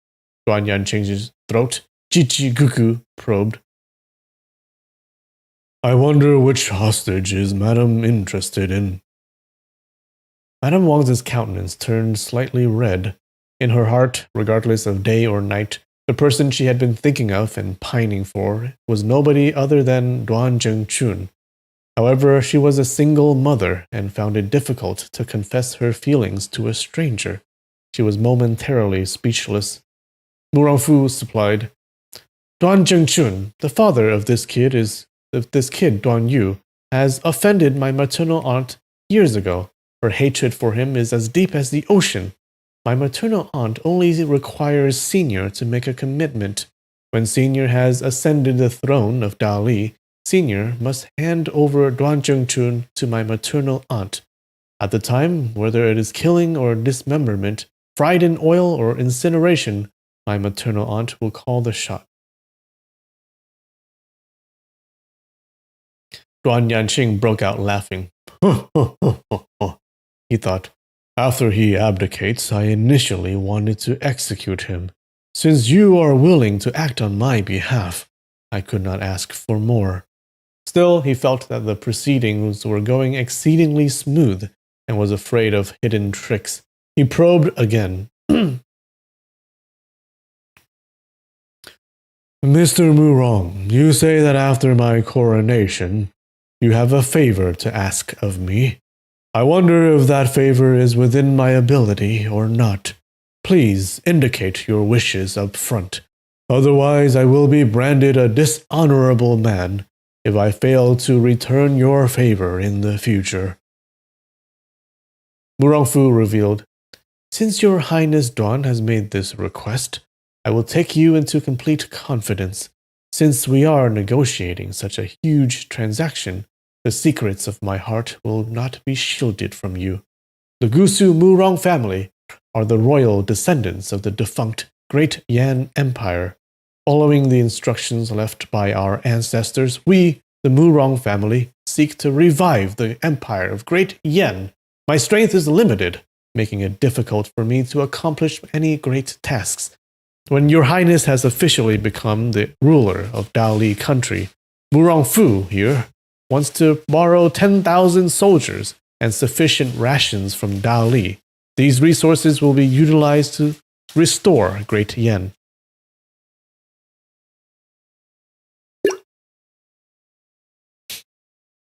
Duan Yanqing's throat, Gugu, probed. I wonder which hostage is Madame interested in. Madame Wang's countenance turned slightly red. In her heart, regardless of day or night, the person she had been thinking of and pining for was nobody other than Duan Zhengchun. However, she was a single mother and found it difficult to confess her feelings to a stranger. She was momentarily speechless. Mu Rongfu supplied, Duan Zhengchun, the father of this kid Duan Yu, has offended my maternal aunt years ago. Her hatred for him is as deep as the ocean. My maternal aunt only requires Senior to make a commitment. When Senior has ascended the throne of Dali, Senior must hand over Duan Zhengchun to my maternal aunt. At the time, whether it is killing or dismemberment, fried in oil or incineration, my maternal aunt will call the shot. Duan Yanqing broke out laughing. He thought, after he abdicates, I initially wanted to execute him. Since you are willing to act on my behalf, I could not ask for more. Still, he felt that the proceedings were going exceedingly smooth and was afraid of hidden tricks. He probed again. Mr. Murong, you say that after my coronation, you have a favor to ask of me. I wonder if that favor is within my ability or not. Please indicate your wishes up front. Otherwise, I will be branded a dishonorable man if I fail to return your favor in the future. Mu Rongfu revealed, Since your Highness Duan has made this request, I will take you into complete confidence. Since we are negotiating such a huge transaction, the secrets of my heart will not be shielded from you. The Gusu Murong family are the royal descendants of the defunct Great Yan Empire. Following the instructions left by our ancestors, we, the Murong family, seek to revive the empire of Great Yan. My strength is limited, making it difficult for me to accomplish any great tasks. When your highness has officially become the ruler of Dali country, Mu Rongfu here wants to borrow 10,000 soldiers and sufficient rations from Dali. These resources will be utilized to restore Great Yen.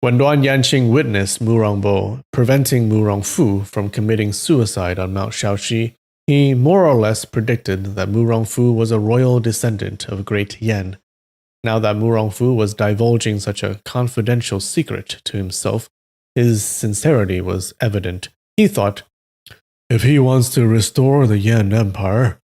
When Duan Yanqing witnessed Mu Rongbo preventing Mu Rongfu from committing suicide on Mount Shaoxi, he more or less predicted that Mu Rongfu was a royal descendant of Great Yen. Now that Mu Rongfu was divulging such a confidential secret to himself, his sincerity was evident. He thought, if he wants to restore the Yan Empire,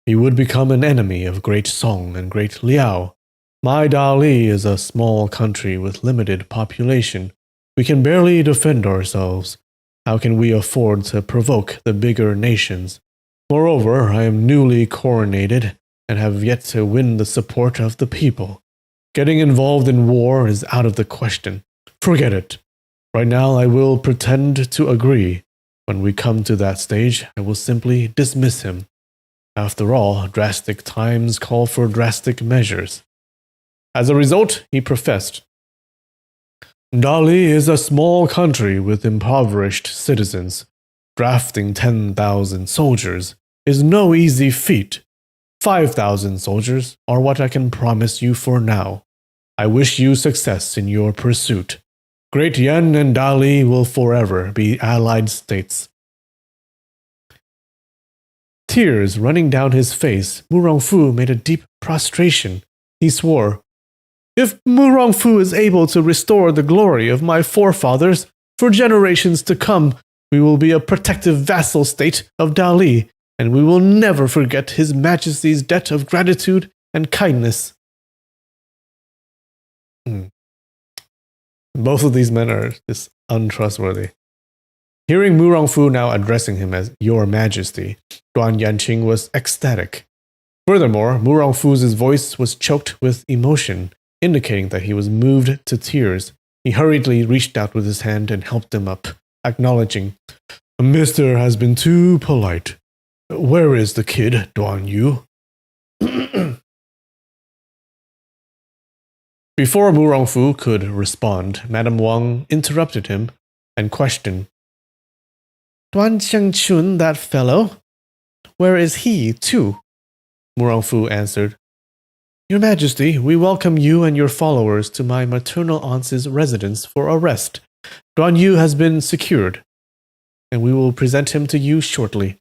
he would become an enemy of Great Song and Great Liao. My Dali is a small country with limited population. We can barely defend ourselves. How can we afford to provoke the bigger nations? Moreover, I am newly coronated and have yet to win the support of the people. Getting involved in war is out of the question. Forget it. Right now, I will pretend to agree. When we come to that stage, I will simply dismiss him. After all, drastic times call for drastic measures. As a result, he professed, Dali is a small country with impoverished citizens. Drafting 10,000 soldiers is no easy feat. 5,000 soldiers are what I can promise you for now. I wish you success in your pursuit. Great Yen and Dali will forever be allied states. Tears running down his face, Mu Rongfu made a deep prostration. He swore, if Mu Rongfu is able to restore the glory of my forefathers, for generations to come, we will be a protective vassal state of Dali, and we will never forget His Majesty's debt of gratitude and kindness. Both of these men are just untrustworthy. Hearing Mu Rongfu now addressing him as Your Majesty, Duan Yanqing was ecstatic. Furthermore, Mu Rongfu's voice was choked with emotion, indicating that he was moved to tears. He hurriedly reached out with his hand and helped him up, acknowledging, Mister has been too polite. Where is the kid, Duan Yu? Before Mu Rongfu could respond, Madame Wang interrupted him and questioned, Duan Chengchun, that fellow? Where is he, too? Mu Rongfu answered, Your Majesty, we welcome you and your followers to my maternal aunt's residence for a rest. Duan Yu has been secured, and we will present him to you shortly.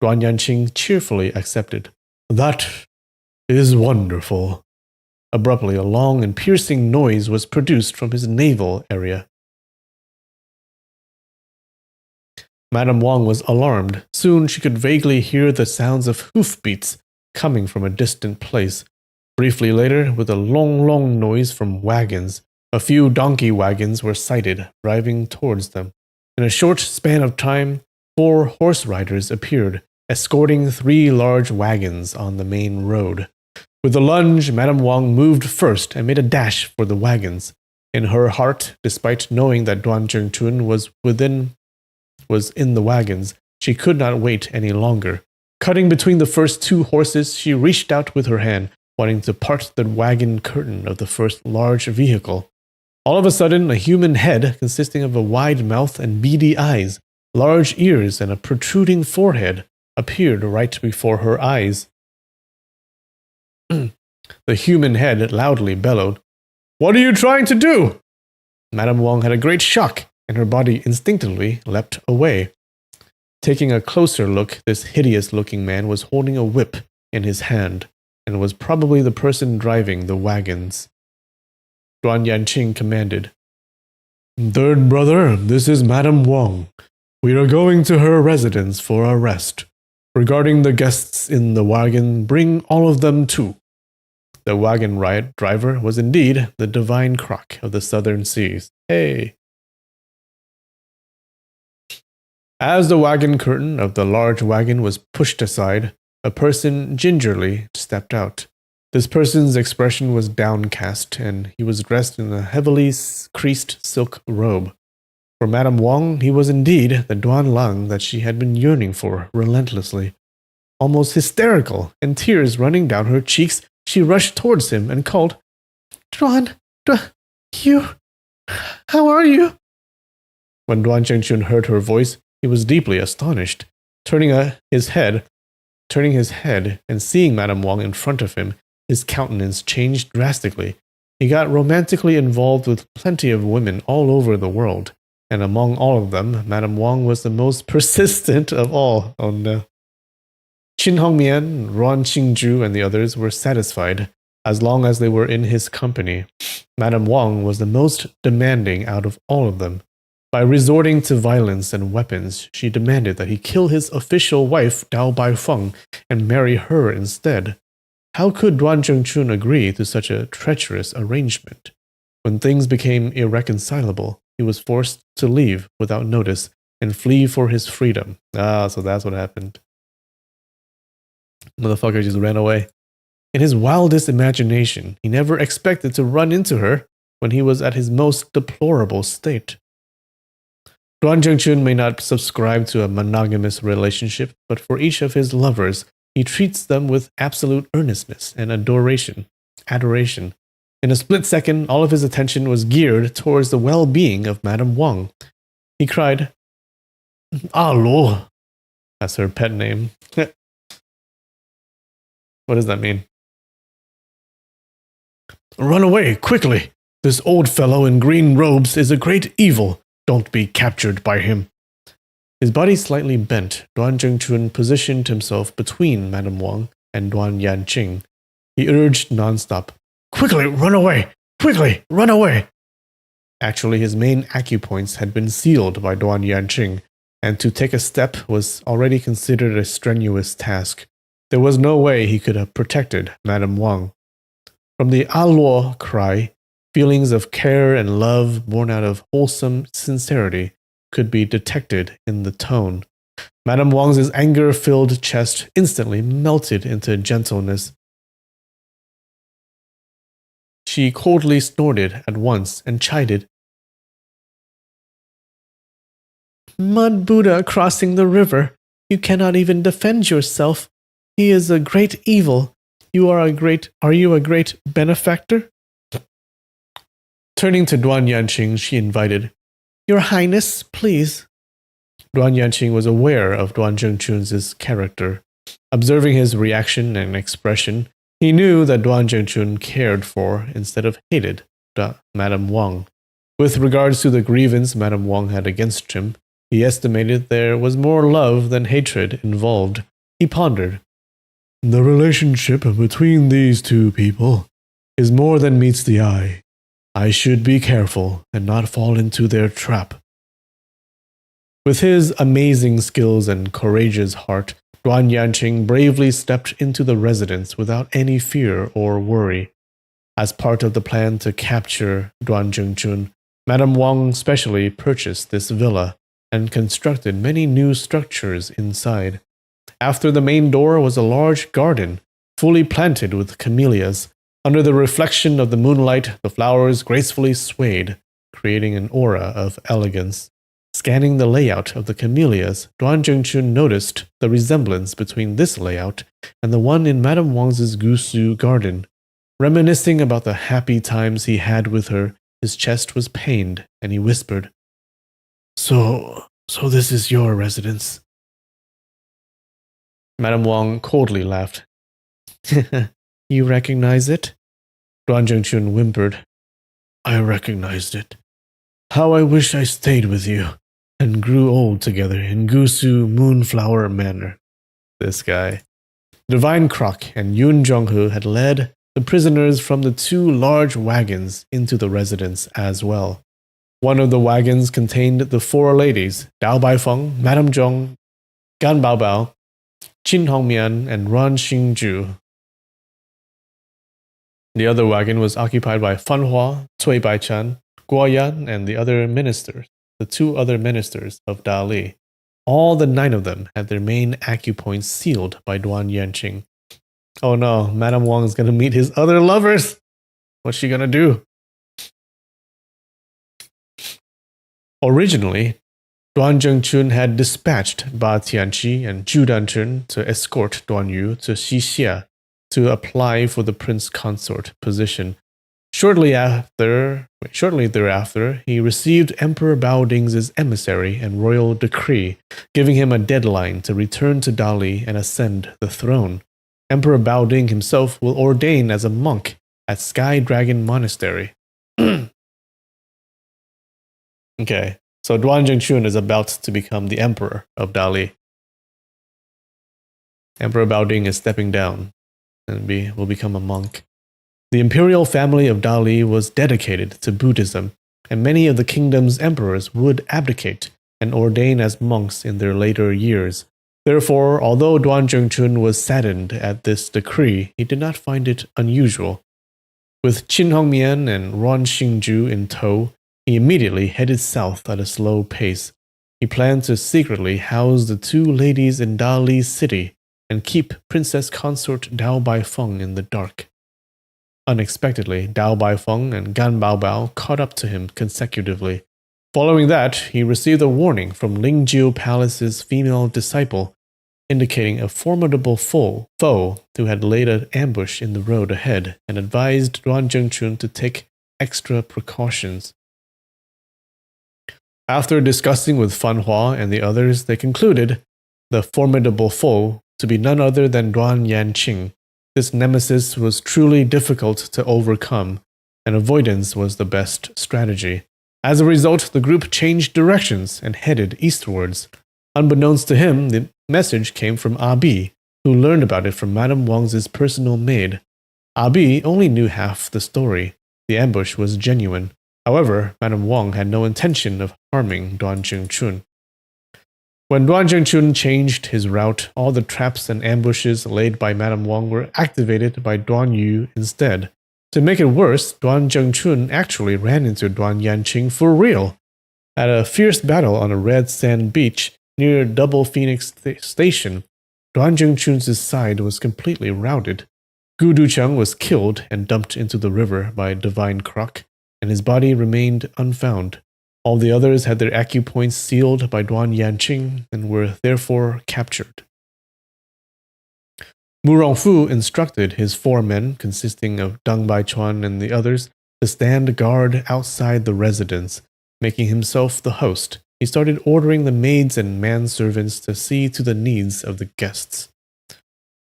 Duan Yanqing cheerfully accepted. That is wonderful. Abruptly, a long and piercing noise was produced from his navel area. Madame Wang was alarmed. Soon she could vaguely hear the sounds of hoofbeats coming from a distant place. Briefly later, with a long noise from wagons, a few donkey wagons were sighted, driving towards them. In a short span of time, 4 horse riders appeared, escorting 3 large wagons on the main road. With a lunge, Madame Wang moved first and made a dash for the wagons. In her heart, despite knowing that Duan Chengchun was in the wagons, she could not wait any longer. Cutting between the first 2 horses, she reached out with her hand, wanting to part the wagon curtain of the first large vehicle. All of a sudden, a human head consisting of a wide mouth and beady eyes, large ears, and a protruding forehead appeared right before her eyes. The human head loudly bellowed, What are you trying to do? Madame Wang had a great shock, and her body instinctively leapt away. Taking a closer look, this hideous-looking man was holding a whip in his hand, and was probably the person driving the wagons. Duan Yanqing commanded, Third brother, this is Madame Wang. We are going to her residence for a rest. Regarding the guests in the wagon, bring all of them too. The wagon driver was indeed the divine croc of the southern seas. Hey! As the wagon curtain of the large wagon was pushed aside, a person gingerly stepped out. This person's expression was downcast, and he was dressed in a heavily creased silk robe. For Madame Wang, he was indeed the Duan Lang that she had been yearning for relentlessly. Almost hysterical, and tears running down her cheeks, she rushed towards him and called, Duan, you, how are you? When Duan Chengchun heard her voice, he was deeply astonished. Turning his head, Turning his head and seeing Madame Wang in front of him, his countenance changed drastically. He got romantically involved with plenty of women all over the world, and among all of them, Madame Wang was the most persistent of all. Oh no. Qin Hongmian, Ruan Qingju, and the others were satisfied as long as they were in his company. Madame Wang was the most demanding out of all of them. By resorting to violence and weapons, she demanded that he kill his official wife Dao Baifeng and marry her instead. How could Duan Zhengchun agree to such a treacherous arrangement? When things became irreconcilable, he was forced to leave without notice and flee for his freedom. So that's what happened. Motherfucker just ran away. In his wildest imagination, he never expected to run into her when he was at his most deplorable state. Duan Zhengchun may not subscribe to a monogamous relationship, but for each of his lovers, he treats them with absolute earnestness and adoration. In a split second, all of his attention was geared towards the well-being of Madame Wang. He cried, "Ah Lo." That's her pet name. What does that mean? "Run away, quickly! This old fellow in green robes is a great evil. Don't be captured by him." His body slightly bent, Duan Zhengchun positioned himself between Madame Wang and Duan Yanqing. He urged nonstop, "Quickly, run away! Quickly, run away!" Actually, his main acupoints had been sealed by Duan Yanqing, and to take a step was already considered a strenuous task. There was no way he could have protected Madame Wang. From the "Aluo" cry, feelings of care and love born out of wholesome sincerity could be detected in the tone. Madame Wang's anger-filled chest instantly melted into gentleness. She coldly snorted at once and chided, "Mud Buddha crossing the river. You cannot even defend yourself. He is a great evil. Are you a great benefactor?" Turning to Duan Yanqing, she invited, "Your Highness, please." Duan Yanqing was aware of Duan Zhengchun's character. Observing his reaction and expression, he knew that Duan Zhengchun cared for, instead of hated, Madame Wang. With regards to the grievance Madame Wang had against him, he estimated there was more love than hatred involved. He pondered, "The relationship between these two people is more than meets the eye. I should be careful and not fall into their trap." With his amazing skills and courageous heart, Duan Yanqing bravely stepped into the residence without any fear or worry. As part of the plan to capture Duan Zhengchun, Madame Wang specially purchased this villa and constructed many new structures inside. After the main door was a large garden, fully planted with camellias. Under the reflection of the moonlight, the flowers gracefully swayed, creating an aura of elegance. Scanning the layout of the camellias, Duan Zhengchun noticed the resemblance between this layout and the one in Madame Wang's Gusu garden. Reminiscing about the happy times he had with her, his chest was pained, and he whispered, So this is your residence." Madame Wang coldly laughed. "You recognize it?" Duan Zhengchun whimpered, "I recognized it. How I wish I stayed with you and grew old together in Gusu Moonflower Manor." This guy. Divine Croc and Yun Zhonghu had led the prisoners from the two large wagons into the residence as well. One of the wagons contained the four ladies, Dao Baifeng, Madame Zhong, Gan Baobao, Qin Hongmian, and Ruan Xingju. The other wagon was occupied by Fan Hua, Cui Baichan, Guo Yan, and the two other ministers of Dali. All the 9 of them had their main acupoints sealed by Duan Yanqing. Oh no, Madame Wang is going to meet his other lovers! What's she going to do? Originally, Duan Zhengchun had dispatched Ba Tianqi and Zhu Danchun to escort Duan Yu to Xixia to apply for the prince consort position. Shortly thereafter, he received Emperor Baoding's emissary and royal decree, giving him a deadline to return to Dali and ascend the throne. Emperor Baoding himself will ordain as a monk at Sky Dragon Monastery. Okay, so Duan Zhengchun is about to become the emperor of Dali. Emperor Baoding is stepping down and will become a monk. The imperial family of Dali was dedicated to Buddhism, and many of the kingdom's emperors would abdicate and ordain as monks in their later years. Therefore, although Duan Zhengchun was saddened at this decree, he did not find it unusual. With Qin Hongmian and Ruan Xingju in tow, he immediately headed south at a slow pace. He planned to secretly house the two ladies in Dali's city and keep Princess Consort Dao Baifeng in the dark. Unexpectedly, Dao Baifeng and Gan Baobao caught up to him consecutively. Following that, he received a warning from Lingjiu Palace's female disciple, indicating a formidable foe who had laid an ambush in the road ahead and advised Duan Zhengchun to take extra precautions. After discussing with Fan Hua and the others, they concluded the formidable foe to be none other than Duan Yanqing. This nemesis was truly difficult to overcome, and avoidance was the best strategy. As a result, the group changed directions and headed eastwards. Unbeknownst to him, the message came from Abi, who learned about it from Madame Wang's personal maid. Abi only knew half the story. The ambush was genuine. However, Madame Wang had no intention of harming Duan Zhengchun. When Duan Zhengchun changed his route, all the traps and ambushes laid by Madame Wang were activated by Duan Yu instead. To make it worse, Duan Zhengchun actually ran into Duan Yanqing for real. At a fierce battle on a red sand beach near Double Phoenix Station, Duan Zhengchun's side was completely routed. Gu Ducheng was killed and dumped into the river by Divine Croc, and his body remained unfound. All the others had their acupoints sealed by Duan Yanqing and were therefore captured. Mu Rongfu instructed his 4 men, consisting of Deng Baichuan and the others, to stand guard outside the residence. Making himself the host, he started ordering the maids and manservants to see to the needs of the guests.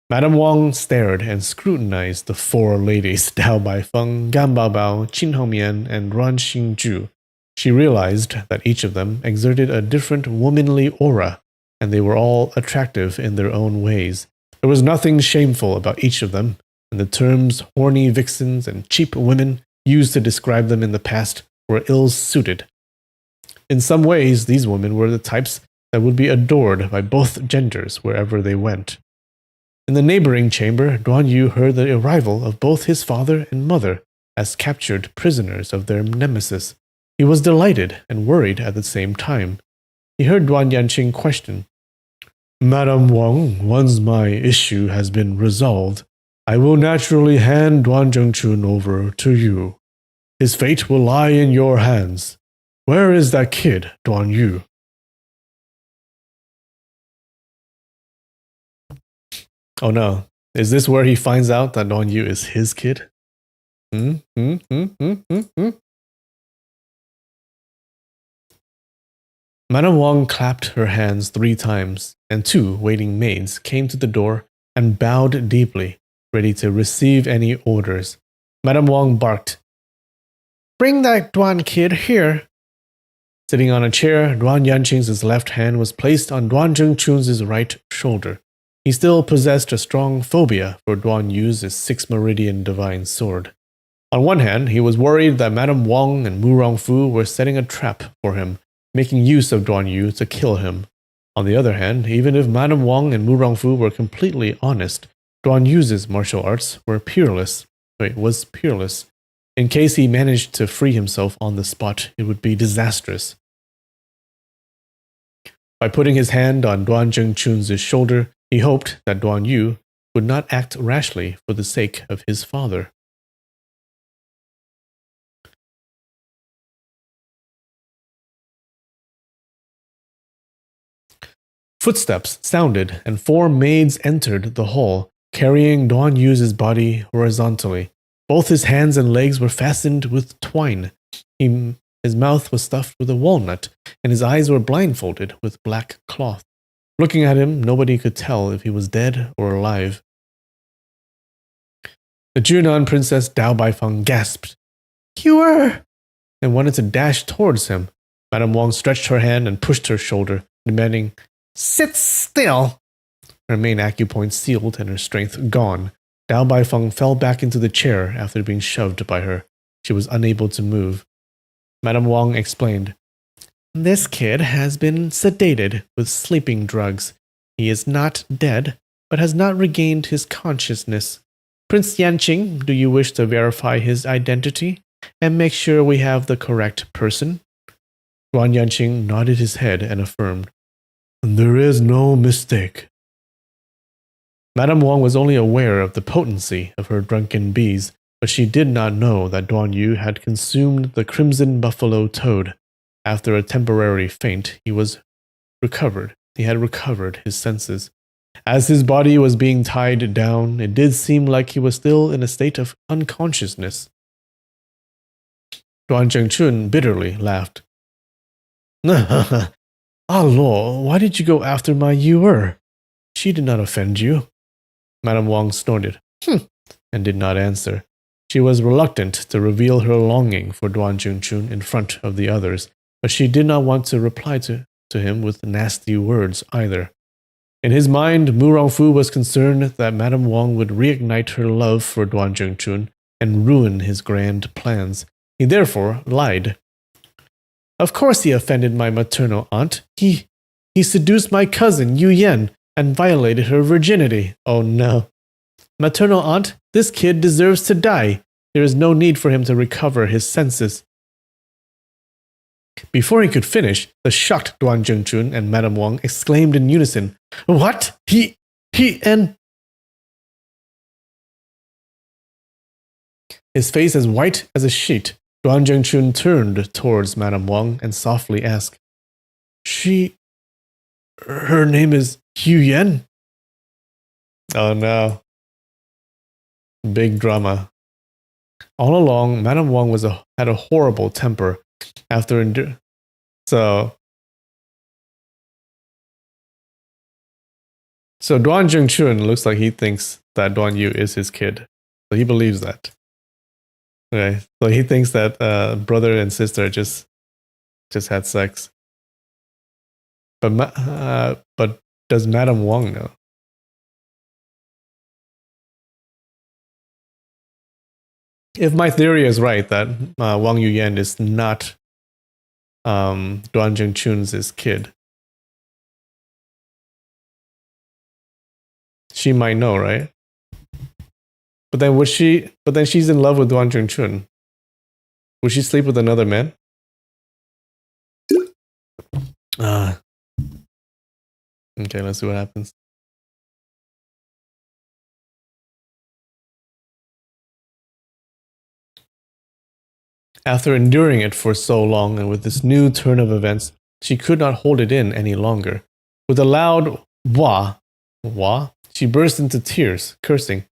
Madame Wang stared and scrutinized the 4 ladies, Dao Baifeng, Gan Baobao, Qin Hongmian, and Ruan Xingju. She realized that each of them exerted a different womanly aura, and they were all attractive in their own ways. There was nothing shameful about each of them, and the terms horny vixens and cheap women used to describe them in the past were ill-suited. In some ways, these women were the types that would be adored by both genders wherever they went. In the neighboring chamber, Duan Yu heard the arrival of both his father and mother as captured prisoners of their nemesis. He was delighted and worried at the same time. He heard Duan Yanqing question, "Madame Wang, once my issue has been resolved, I will naturally hand Duan Zhengchun over to you. His fate will lie in your hands. Where is that kid, Duan Yu?" Oh no, is this where he finds out that Duan Yu is his kid? Madame Wang clapped her hands 3 times, and 2 waiting maids came to the door and bowed deeply, ready to receive any orders. Madame Wang barked, "Bring that Duan kid here." Sitting on a chair, Duan Yanqing's left hand was placed on Duan Zhengchun's right shoulder. He still possessed a strong phobia for Duan Yu's 6-meridian divine sword. On one hand, he was worried that Madame Wang and Mu Rongfu were setting a trap for him, making use of Duan Yu to kill him. On the other hand, even if Madame Wang and Mu Rongfu were completely honest, Duan Yu's martial arts was peerless. In case he managed to free himself on the spot, it would be disastrous. By putting his hand on Duan Zhengchun's shoulder, he hoped that Duan Yu would not act rashly for the sake of his father. Footsteps sounded, and 4 maids entered the hall, carrying Duan Yu's body horizontally. Both his hands and legs were fastened with twine. His mouth was stuffed with a walnut, and his eyes were blindfolded with black cloth. Looking at him, nobody could tell if he was dead or alive. The Junan princess Dao Baifeng gasped, "You are," and wanted to dash towards him. Madame Wang stretched her hand and pushed her shoulder, demanding, "Sit still!" Her main acupoint sealed and her strength gone. Dao Baifeng fell back into the chair after being shoved by her. She was unable to move. Madame Wang explained, "This kid has been sedated with sleeping drugs. He is not dead, but has not regained his consciousness. Prince Yanqing, do you wish to verify his identity and make sure we have the correct person?" Duan Yanqing nodded his head and affirmed, "There is no mistake." Madame Wang was only aware of the potency of her drunken bees, but she did not know that Duan Yu had consumed the crimson buffalo toad. After a temporary faint, he had recovered his senses. As his body was being tied down, it did seem like he was still in a state of unconsciousness. Duan Zhengchun bitterly laughed. "Ah, Lord, why did you go after my Yuer? She did not offend you." Madame Wang snorted, and did not answer. She was reluctant to reveal her longing for Duan Zhengchun in front of the others, but she did not want to reply to him with nasty words either. In his mind, Mu Rongfu was concerned that Madame Wang would reignite her love for Duan Zhengchun and ruin his grand plans. He therefore lied. "Of course he offended my maternal aunt. He seduced my cousin, Yu Yan, and violated her virginity. Oh no. Maternal aunt, this kid deserves to die. There is no need for him to recover his senses." Before he could finish, the shocked Duan Zhengchun and Madame Wang exclaimed in unison, "What? He and..." His face as white as a sheet, Duan Zhengchun turned towards Madame Wang and softly asked, Her name is Yu Yan?" Oh no. Big drama. All along, Madame Wang had a horrible temper. So Duan Zhengchun looks like he thinks that Duan Yu is his kid. So he believes that. Okay, so he thinks that brother and sister just had sex. But does Madame Wang know? If my theory is right, that Wang Yuyan is not Duan Zhengchun's kid, she might know, right? But then she's in love with Duan Zhengchun. Would she sleep with another man? Okay, let's see what happens. After enduring it for so long, and with this new turn of events, she could not hold it in any longer. With a loud wah, she burst into tears, cursing.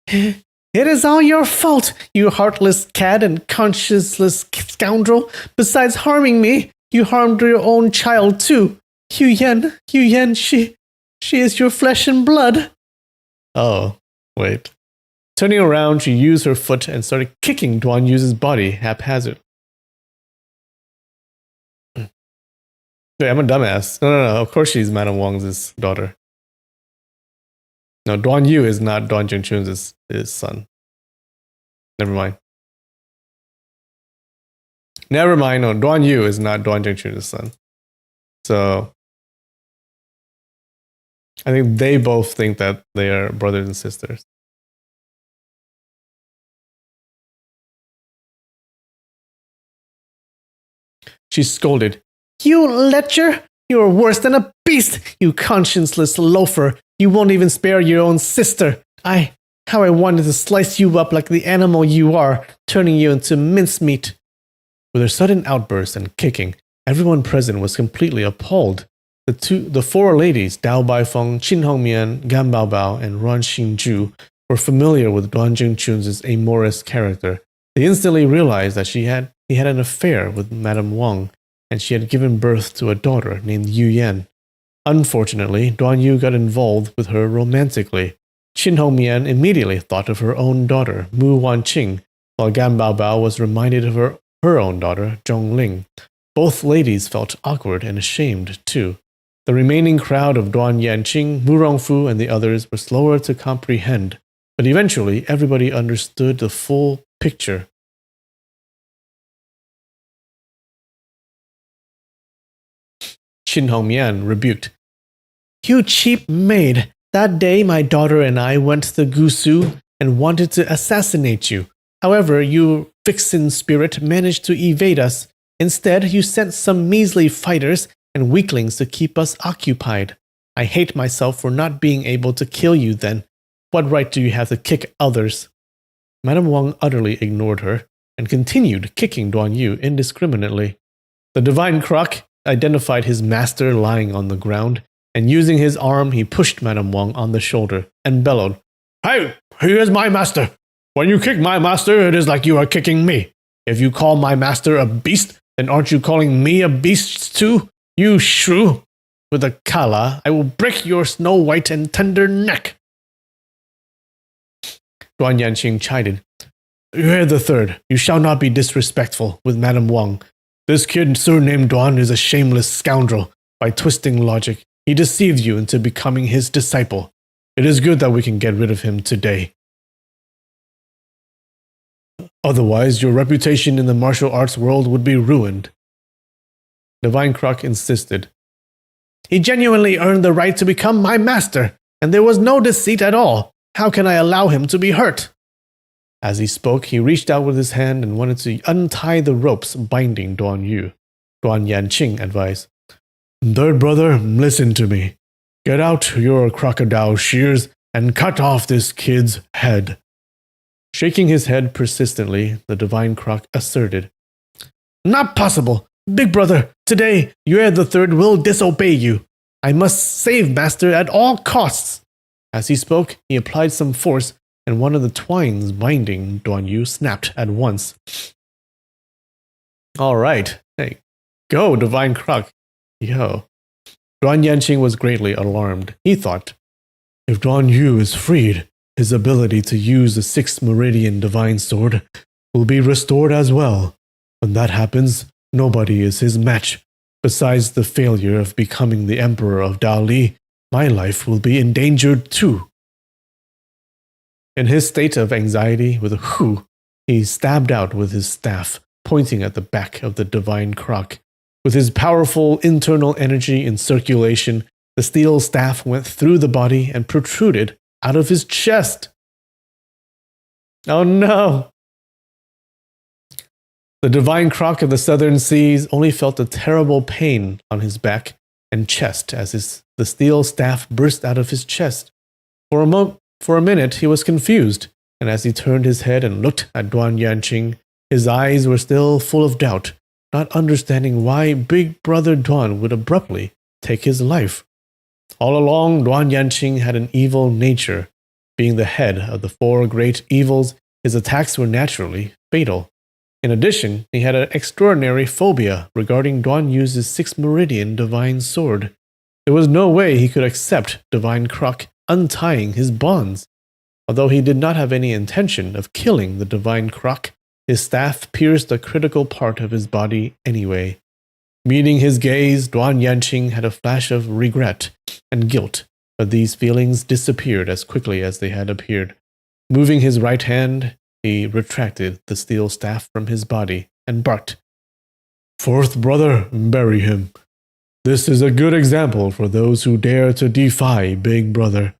"It is all your fault, you heartless cad and conscienceless scoundrel. Besides harming me, you harmed your own child too. Yu Yan, she is your flesh and blood." Oh, wait. Turning around, she used her foot and started kicking Duan Yu's body haphazard. Wait, I'm a dumbass. No. Of course she's Madame Wang's daughter. No, Duan Yu is not Duan Zhengchun's his son. Never mind. No, Duan Yu is not Duan Zhengchun's son. So I think they both think that they are brothers and sisters. She scolded, "You lecher! You are worse than a beast, you conscienceless loafer. You won't even spare your own sister. How I wanted to slice you up like the animal you are, turning you into mincemeat." With her sudden outburst and kicking, everyone present was completely appalled. The four ladies, Dao Baifeng, Qin Hongmian, Gan Baobao, and Ruan Xingju, were familiar with Duan Jingchun's amorous character, they instantly realized that he had an affair with Madame Wang, and she had given birth to a daughter named Yu Yan. Unfortunately, Duan Yu got involved with her romantically. Qin Hongmian immediately thought of her own daughter, Mu Wanqing, while Gan Baobao was reminded of her own daughter, Zhong Ling. Both ladies felt awkward and ashamed, too. The remaining crowd of Duan Yanqing, Mu Rongfu, and the others were slower to comprehend, but eventually everybody understood the full picture. Qin Hongmian rebuked. "You cheap maid! That day my daughter and I went to Gusu and wanted to assassinate you. However, you vixen spirit managed to evade us. Instead, you sent some measly fighters and weaklings to keep us occupied. I hate myself for not being able to kill you then. What right do you have to kick others?" Madame Wang utterly ignored her and continued kicking Duan Yu indiscriminately. The divine croc identified his master lying on the ground, and using his arm he pushed Madame Wang on the shoulder and bellowed, "Hey, he is my master! When you kick my master, it is like you are kicking me. If you call my master a beast, then aren't you calling me a beast too? You shrew! With a kala, I will break your snow white and tender neck." Duan Yanqing chided, "Yue the Third, you shall not be disrespectful with Madame Wang. This kid surnamed Duan is a shameless scoundrel. By twisting logic, he deceived you into becoming his disciple. It is good that we can get rid of him today. Otherwise, your reputation in the martial arts world would be ruined." Divine Croc insisted. "He genuinely earned the right to become my master, and there was no deceit at all. How can I allow him to be hurt?" As he spoke, he reached out with his hand and wanted to untie the ropes binding Duan Yu. Duan Yanqing advised, "Third brother, listen to me. Get out your crocodile shears and cut off this kid's head." Shaking his head persistently, the Divine Croc asserted, "Not possible! Big brother, today Yue the Third will disobey you. I must save master at all costs." As he spoke, he applied some force, and one of the twines binding Duan Yu snapped at once. "All right, hey, go, Divine Croc. Yo." Duan Yanqing was greatly alarmed. He thought, if Duan Yu is freed, his ability to use the Sixth Meridian Divine Sword will be restored as well. When that happens, nobody is his match. Besides the failure of becoming the Emperor of Dali, my life will be endangered too. In his state of anxiety, with a hoo, he stabbed out with his staff, pointing at the back of the Divine Croc. With his powerful internal energy in circulation, the steel staff went through the body and protruded out of his chest. Oh no! The Divine Croc of the Southern Seas only felt a terrible pain on his back and chest as the steel staff burst out of his chest. For a minute he was confused, and as he turned his head and looked at Duan Yanqing, his eyes were still full of doubt, not understanding why Big Brother Duan would abruptly take his life. All along, Duan Yanqing had an evil nature. Being the head of the four great evils, his attacks were naturally fatal. In addition, he had an extraordinary phobia regarding Duan Yu's Sixth Meridian Divine Sword. There was no way he could accept Divine Croc untying his bonds. Although he did not have any intention of killing the Divine Croc, his staff pierced a critical part of his body anyway. Meeting his gaze, Duan Yanqing had a flash of regret and guilt, but these feelings disappeared as quickly as they had appeared. Moving his right hand, he retracted the steel staff from his body and barked, "Fourth brother, bury him. This is a good example for those who dare to defy Big Brother."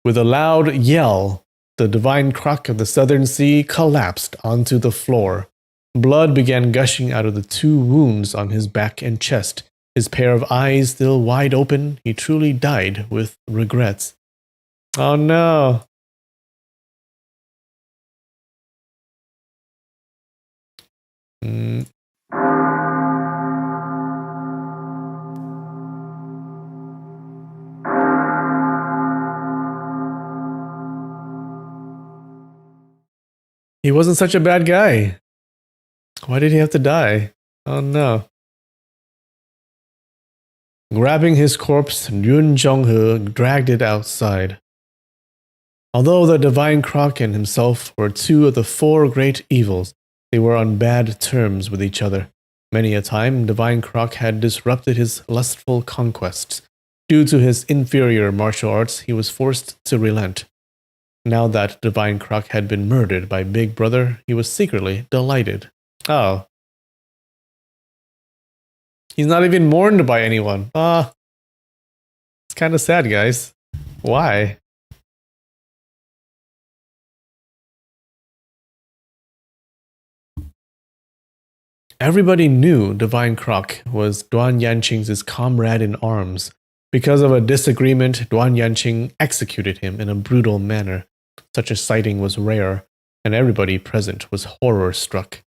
With a loud yell, the Divine Croc of the Southern Sea collapsed onto the floor. Blood began gushing out of the two wounds on his back and chest. His pair of eyes still wide open, he truly died with regrets. Oh no! He wasn't such a bad guy. Why did he have to die? Oh no. Grabbing his corpse, Yun Jonghe dragged it outside. Although the Divine Croc and himself were two of the four great evils, they were on bad terms with each other. Many a time, Divine Croc had disrupted his lustful conquests. Due to his inferior martial arts, he was forced to relent. Now that Divine Croc had been murdered by Big Brother, he was secretly delighted. Oh. He's not even mourned by anyone. It's kind of sad, guys. Why? Everybody knew Divine Croc was Duan Yanqing's comrade in arms. Because of a disagreement, Duan Yanqing executed him in a brutal manner. Such a sighting was rare, and everybody present was horror-struck.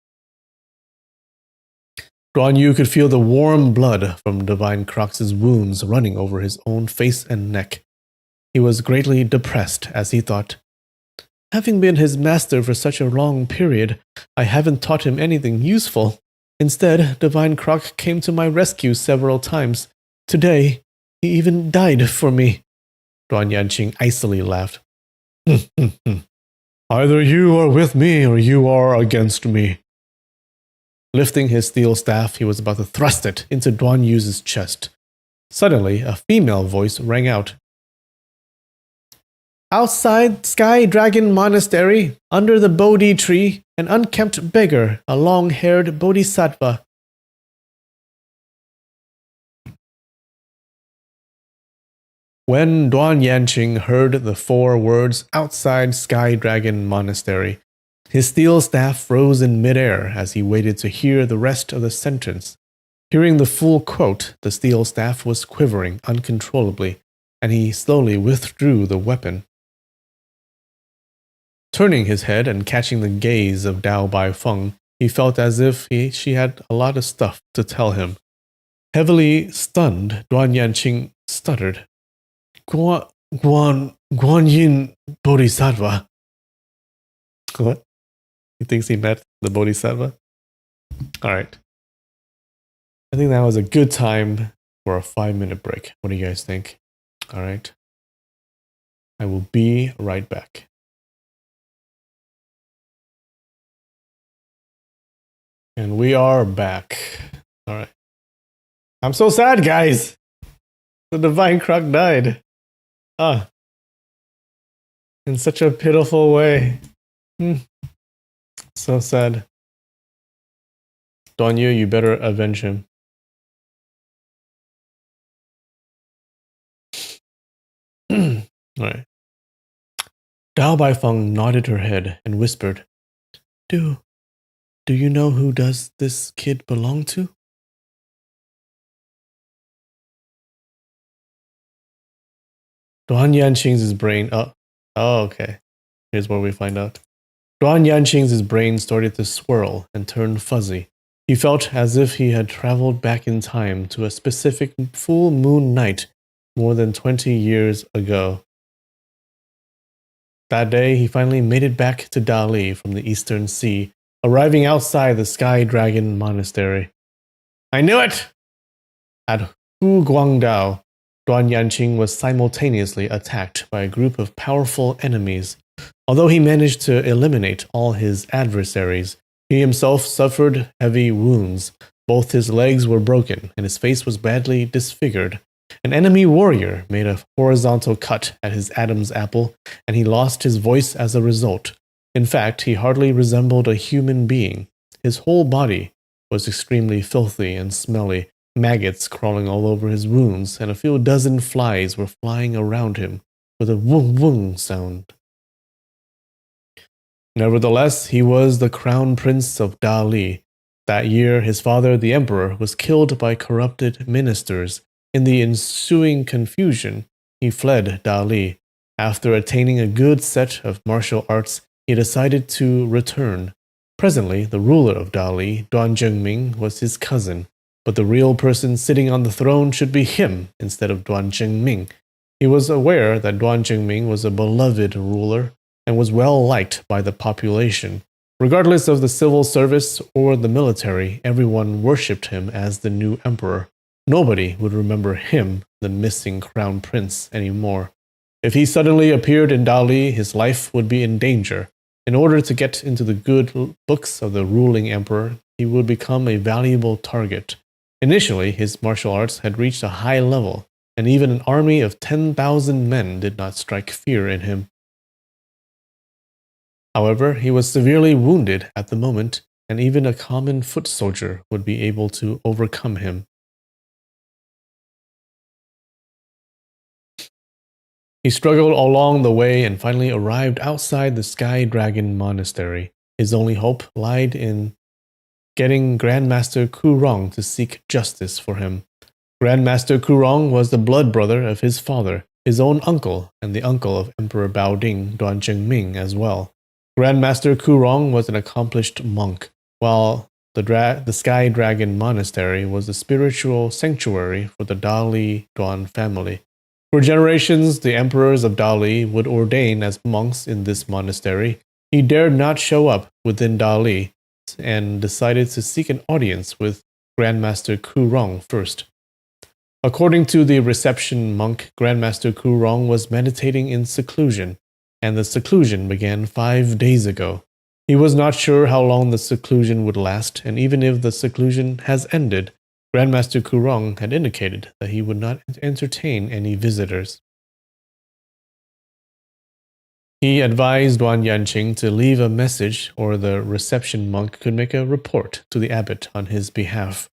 Duan Yu could feel the warm blood from Divine Croc's wounds running over his own face and neck. He was greatly depressed as he thought, "Having been his master for such a long period, I haven't taught him anything useful. Instead, Divine Croc came to my rescue several times. Today, he even died for me." Duan Yanqing icily laughed. "Either you are with me or you are against me." Lifting his steel staff, he was about to thrust it into Duan Yu's chest. Suddenly, a female voice rang out. "Outside Sky Dragon Monastery, under the Bodhi tree, an unkempt beggar, a long-haired bodhisattva." When Duan Yanqing heard the four words "outside Sky Dragon Monastery," his steel staff froze in midair as he waited to hear the rest of the sentence. Hearing the full quote, the steel staff was quivering uncontrollably, and he slowly withdrew the weapon. Turning his head and catching the gaze of Dao Baifeng, he felt as if she had a lot of stuff to tell him. Heavily stunned, Duan Yanqing stuttered. Guan Yin Bodhisattva." What? He thinks he met the Bodhisattva? Alright. I think that was a good time for a 5-minute break. What do you guys think? Alright. I will be right back. And we are back. Alright. I'm so sad, guys! The Divine Croc died. In such a pitiful way. So sad. Duan Yu, you better avenge him. Alright. Dao Baifeng nodded her head and whispered, Do you know who does this kid belong to?" Duan Yanqing's brain... Oh, okay. Here's where we find out. Duan Yanqing's brain started to swirl and turn fuzzy. He felt as if he had traveled back in time to a specific full moon night more than 20 years ago. That day, he finally made it back to Dali from the Eastern Sea, arriving outside the Sky Dragon Monastery. "I knew it!" At Hu Guangdao, Duan Yanqing was simultaneously attacked by a group of powerful enemies. Although he managed to eliminate all his adversaries, he himself suffered heavy wounds. Both his legs were broken, and his face was badly disfigured. An enemy warrior made a horizontal cut at his Adam's apple, and he lost his voice as a result. In fact, he hardly resembled a human being. His whole body was extremely filthy and smelly, maggots crawling all over his wounds, and a few dozen flies were flying around him with a wung-wung sound. Nevertheless, he was the crown prince of Dali. That year, his father, the emperor, was killed by corrupted ministers. In the ensuing confusion, he fled Dali. After attaining a good set of martial arts, he decided to return. Presently, the ruler of Dali, Duan Zhengming, was his cousin, but the real person sitting on the throne should be him instead of Duan Zhengming. He was aware that Duan Zhengming was a beloved ruler and was well liked by the population. Regardless of the civil service or the military, everyone worshipped him as the new emperor. Nobody would remember him, the missing crown prince, anymore. If he suddenly appeared in Dali, his life would be in danger. In order to get into the good books of the ruling emperor, he would become a valuable target. Initially, his martial arts had reached a high level, and even an army of 10,000 men did not strike fear in him. However, he was severely wounded at the moment, and even a common foot soldier would be able to overcome him. He struggled along the way and finally arrived outside the Sky Dragon Monastery. His only hope lied in getting Grandmaster Kurong to seek justice for him. Grandmaster Kurong was the blood brother of his father, his own uncle, and the uncle of Emperor Baoding Duan Zhengming as well. Grandmaster Kurong was an accomplished monk, while the Sky Dragon Monastery was a spiritual sanctuary for the Dali Duan family. For generations, the emperors of Dali would ordain as monks in this monastery. He dared not show up within Dali and decided to seek an audience with Grandmaster Kurong first. According to the reception monk, Grandmaster Kurong was meditating in seclusion, and the seclusion began 5 days ago. He was not sure how long the seclusion would last, and even if the seclusion has ended, Grandmaster Kurong had indicated that he would not entertain any visitors. He advised Duan Yanqing to leave a message, or the reception monk could make a report to the abbot on his behalf.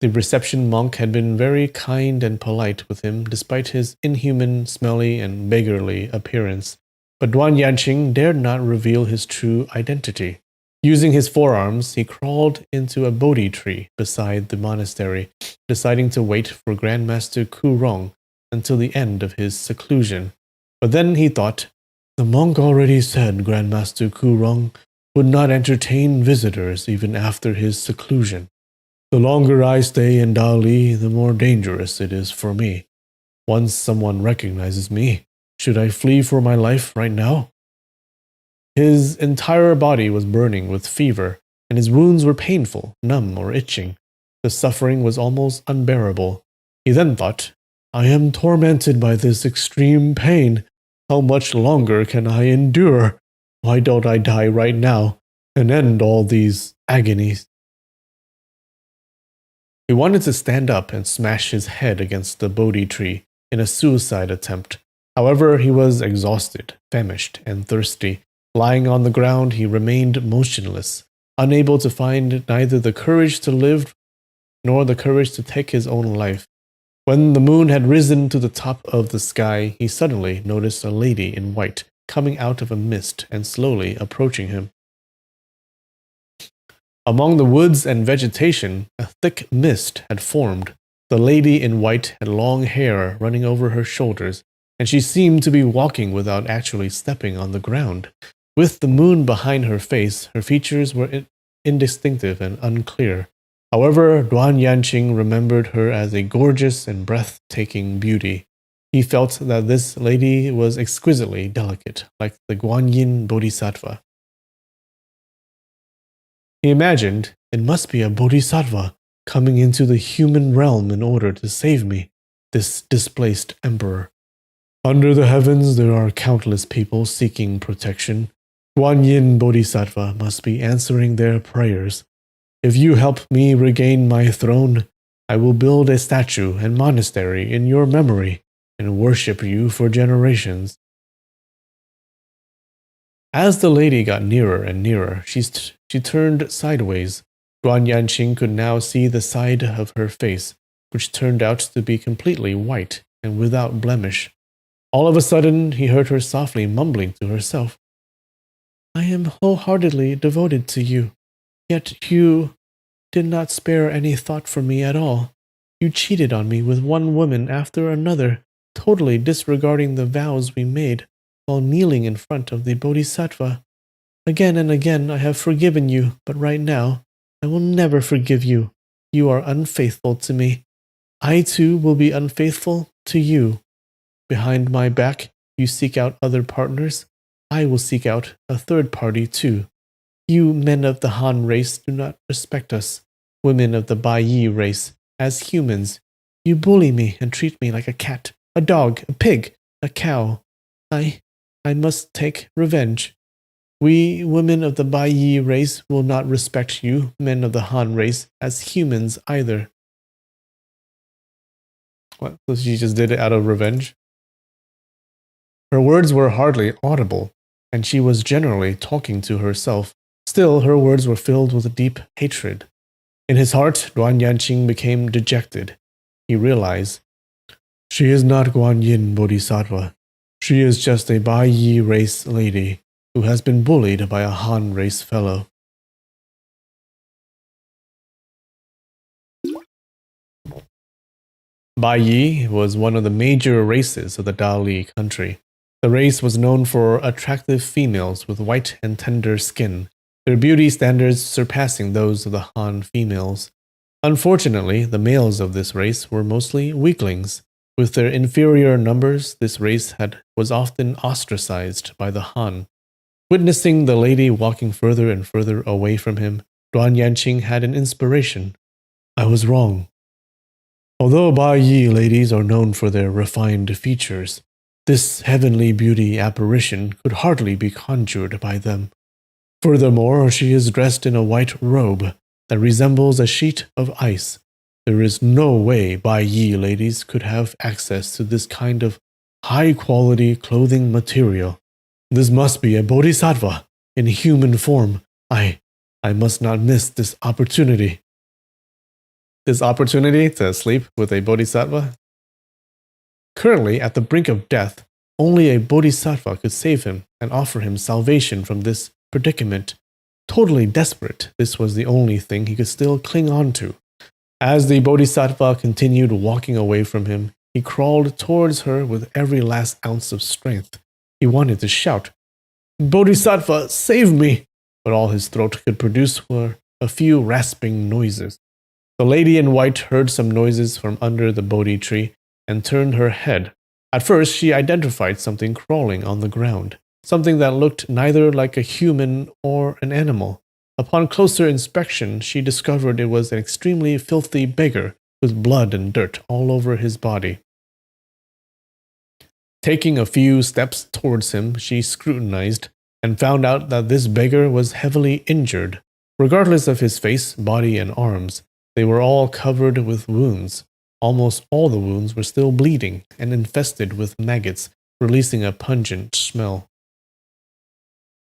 The reception monk had been very kind and polite with him despite his inhuman, smelly, and beggarly appearance. But Duan Yanqing dared not reveal his true identity. Using his forearms, he crawled into a Bodhi tree beside the monastery, deciding to wait for Grandmaster Kurong until the end of his seclusion. But then he thought, the monk already said Grandmaster Kurong would not entertain visitors even after his seclusion. The longer I stay in Dali, the more dangerous it is for me. Once someone recognizes me, should I flee for my life right now? His entire body was burning with fever, and his wounds were painful, numb, or itching. The suffering was almost unbearable. He then thought, I am tormented by this extreme pain. How much longer can I endure? Why don't I die right now and end all these agonies? He wanted to stand up and smash his head against the Bodhi tree in a suicide attempt. However, he was exhausted, famished, and thirsty. Lying on the ground, he remained motionless, unable to find neither the courage to live nor the courage to take his own life. When the moon had risen to the top of the sky, he suddenly noticed a lady in white coming out of a mist and slowly approaching him. Among the woods and vegetation, a thick mist had formed. The lady in white had long hair running over her shoulders, and she seemed to be walking without actually stepping on the ground. With the moon behind her face, her features were indistinctive and unclear. However, Duan Yanqing remembered her as a gorgeous and breathtaking beauty. He felt that this lady was exquisitely delicate, like the Guanyin Bodhisattva. He imagined, it must be a bodhisattva coming into the human realm in order to save me, this displaced emperor. Under the heavens there are countless people seeking protection. Guanyin Bodhisattva must be answering their prayers. If you help me regain my throne, I will build a statue and monastery in your memory and worship you for generations. As the lady got nearer and nearer, she turned sideways. Duan Yanqing could now see the side of her face, which turned out to be completely white and without blemish. All of a sudden, he heard her softly mumbling to herself, I am wholeheartedly devoted to you, yet you did not spare any thought for me at all. You cheated on me with one woman after another, totally disregarding the vows we made while kneeling in front of the Bodhisattva. Again and again I have forgiven you, but right now I will never forgive you. You are unfaithful to me. I too will be unfaithful to you. Behind my back, you seek out other partners. I will seek out a third party too. You men of the Han race do not respect us, women of the Bai Yi race, as humans. You bully me and treat me like a cat, a dog, a pig, a cow. I must take revenge. We women of the Bai Yi race will not respect you, men of the Han race, as humans either. What? So she just did it out of revenge? Her words were hardly audible, and she was generally talking to herself. Still, her words were filled with deep hatred. In his heart, Duan Yanqing became dejected. He realized, she is not Guan Yin Bodhisattva. She is just a Bai Yi race lady who has been bullied by a Han race fellow. Bai Yi was one of the major races of the Dali country. The race was known for attractive females with white and tender skin, their beauty standards surpassing those of the Han females. Unfortunately, the males of this race were mostly weaklings. With their inferior numbers, this race was often ostracized by the Han. Witnessing the lady walking further and further away from him, Duan Yanqing had an inspiration. I was wrong. Although Bai Yi ladies are known for their refined features, this heavenly beauty apparition could hardly be conjured by them. Furthermore, she is dressed in a white robe that resembles a sheet of ice. There is no way Bai Yi ladies could have access to this kind of high-quality clothing material. This must be a bodhisattva in human form. I must not miss this opportunity. This opportunity to sleep with a bodhisattva? Currently, at the brink of death, only a bodhisattva could save him and offer him salvation from this predicament. Totally desperate, this was the only thing he could still cling on to. As the bodhisattva continued walking away from him, he crawled towards her with every last ounce of strength. He wanted to shout, "Bodhisattva, save me!" But all his throat could produce were a few rasping noises. The lady in white heard some noises from under the Bodhi tree and turned her head. At first, she identified something crawling on the ground, something that looked neither like a human or an animal. Upon closer inspection, she discovered it was an extremely filthy beggar with blood and dirt all over his body. Taking a few steps towards him, she scrutinized and found out that this beggar was heavily injured. Regardless of his face, body, and arms, they were all covered with wounds. Almost all the wounds were still bleeding and infested with maggots, releasing a pungent smell.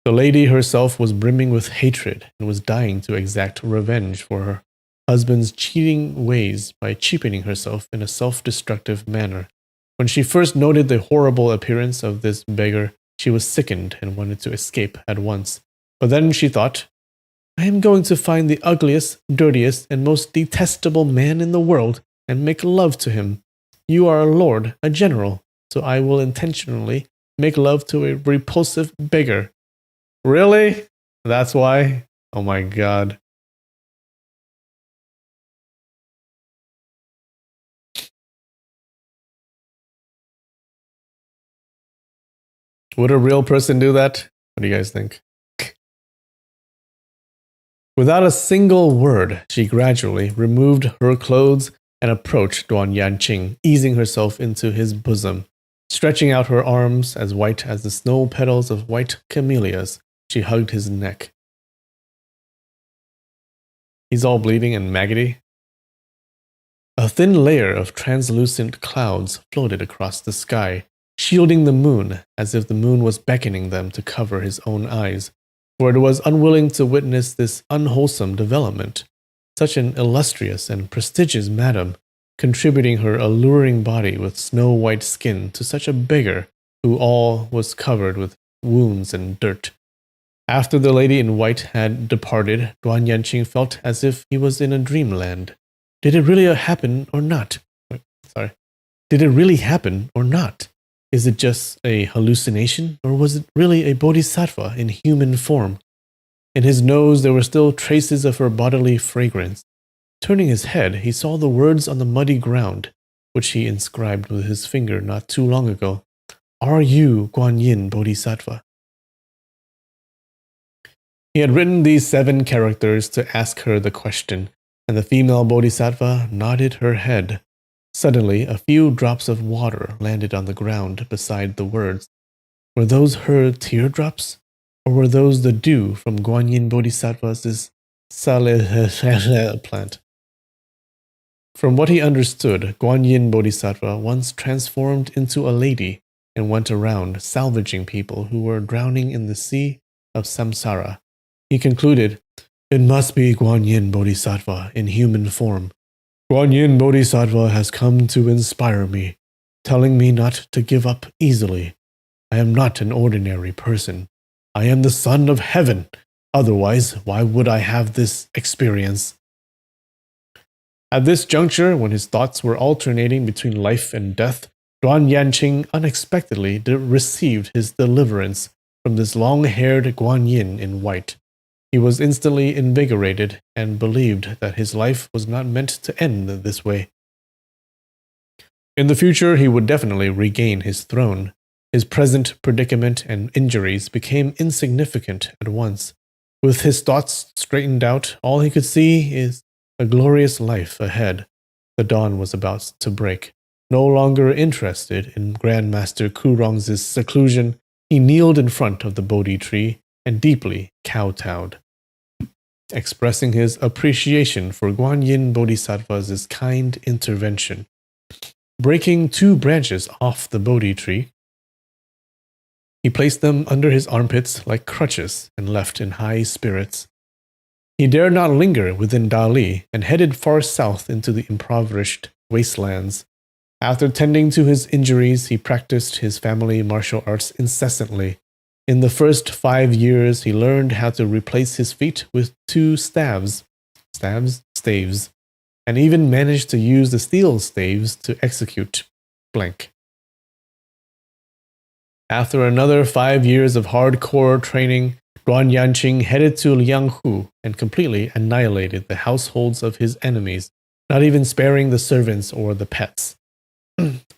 The lady herself was brimming with hatred and was dying to exact revenge for her husband's cheating ways by cheapening herself in a self-destructive manner. When she first noted the horrible appearance of this beggar, she was sickened and wanted to escape at once. But then she thought, I am going to find the ugliest, dirtiest, and most detestable man in the world and make love to him. You are a lord, a general, so I will intentionally make love to a repulsive beggar. Really? That's why? Oh my god. Would a real person do that? What do you guys think? Without a single word, she gradually removed her clothes and approached Duan Yanqing, easing herself into his bosom. Stretching out her arms as white as the snow petals of white camellias, she hugged his neck. He's all bleeding and maggoty. A thin layer of translucent clouds floated across the sky, shielding the moon as if the moon was beckoning them to cover his own eyes, for it was unwilling to witness this unwholesome development. Such an illustrious and prestigious madam, contributing her alluring body with snow-white skin to such a beggar who all was covered with wounds and dirt. After the lady in white had departed, Duan Yanqing felt as if he was in a dreamland. Did it really happen or not? Did it really happen or not? Is it just a hallucination, or was it really a bodhisattva in human form? In his nose there were still traces of her bodily fragrance. Turning his head, he saw the words on the muddy ground, which he inscribed with his finger not too long ago. Are you Guan Yin Bodhisattva? He had written these 7 characters to ask her the question, and the female bodhisattva nodded her head. Suddenly, a few drops of water landed on the ground beside the words. Were those her teardrops? Or were those the dew from Guanyin Bodhisattva's plant? From what he understood, Guanyin Bodhisattva once transformed into a lady and went around salvaging people who were drowning in the sea of samsara. He concluded, "It must be Guanyin Bodhisattva in human form. Guanyin Bodhisattva has come to inspire me, telling me not to give up easily. I am not an ordinary person. I am the son of heaven. Otherwise, why would I have this experience?" At this juncture, when his thoughts were alternating between life and death, Duan Yanqing unexpectedly received his deliverance from this long-haired Guanyin in white. He was instantly invigorated and believed that his life was not meant to end this way. In the future, he would definitely regain his throne. His present predicament and injuries became insignificant at once. With his thoughts straightened out, all he could see is a glorious life ahead. The dawn was about to break. No longer interested in Grandmaster Kurong's seclusion, he kneeled in front of the Bodhi tree and deeply kowtowed, expressing his appreciation for Guanyin Bodhisattva's kind intervention. Breaking 2 branches off the Bodhi tree, he placed them under his armpits like crutches and left in high spirits. He dared not linger within Dali and headed far south into the impoverished wastelands. After tending to his injuries, he practiced his family martial arts incessantly. In the first 5 years, he learned how to replace his feet with 2 staves, and even managed to use the steel staves to execute blank. After another 5 years of hardcore training, Duan Yanqing headed to Lianghu and completely annihilated the households of his enemies, not even sparing the servants or the pets.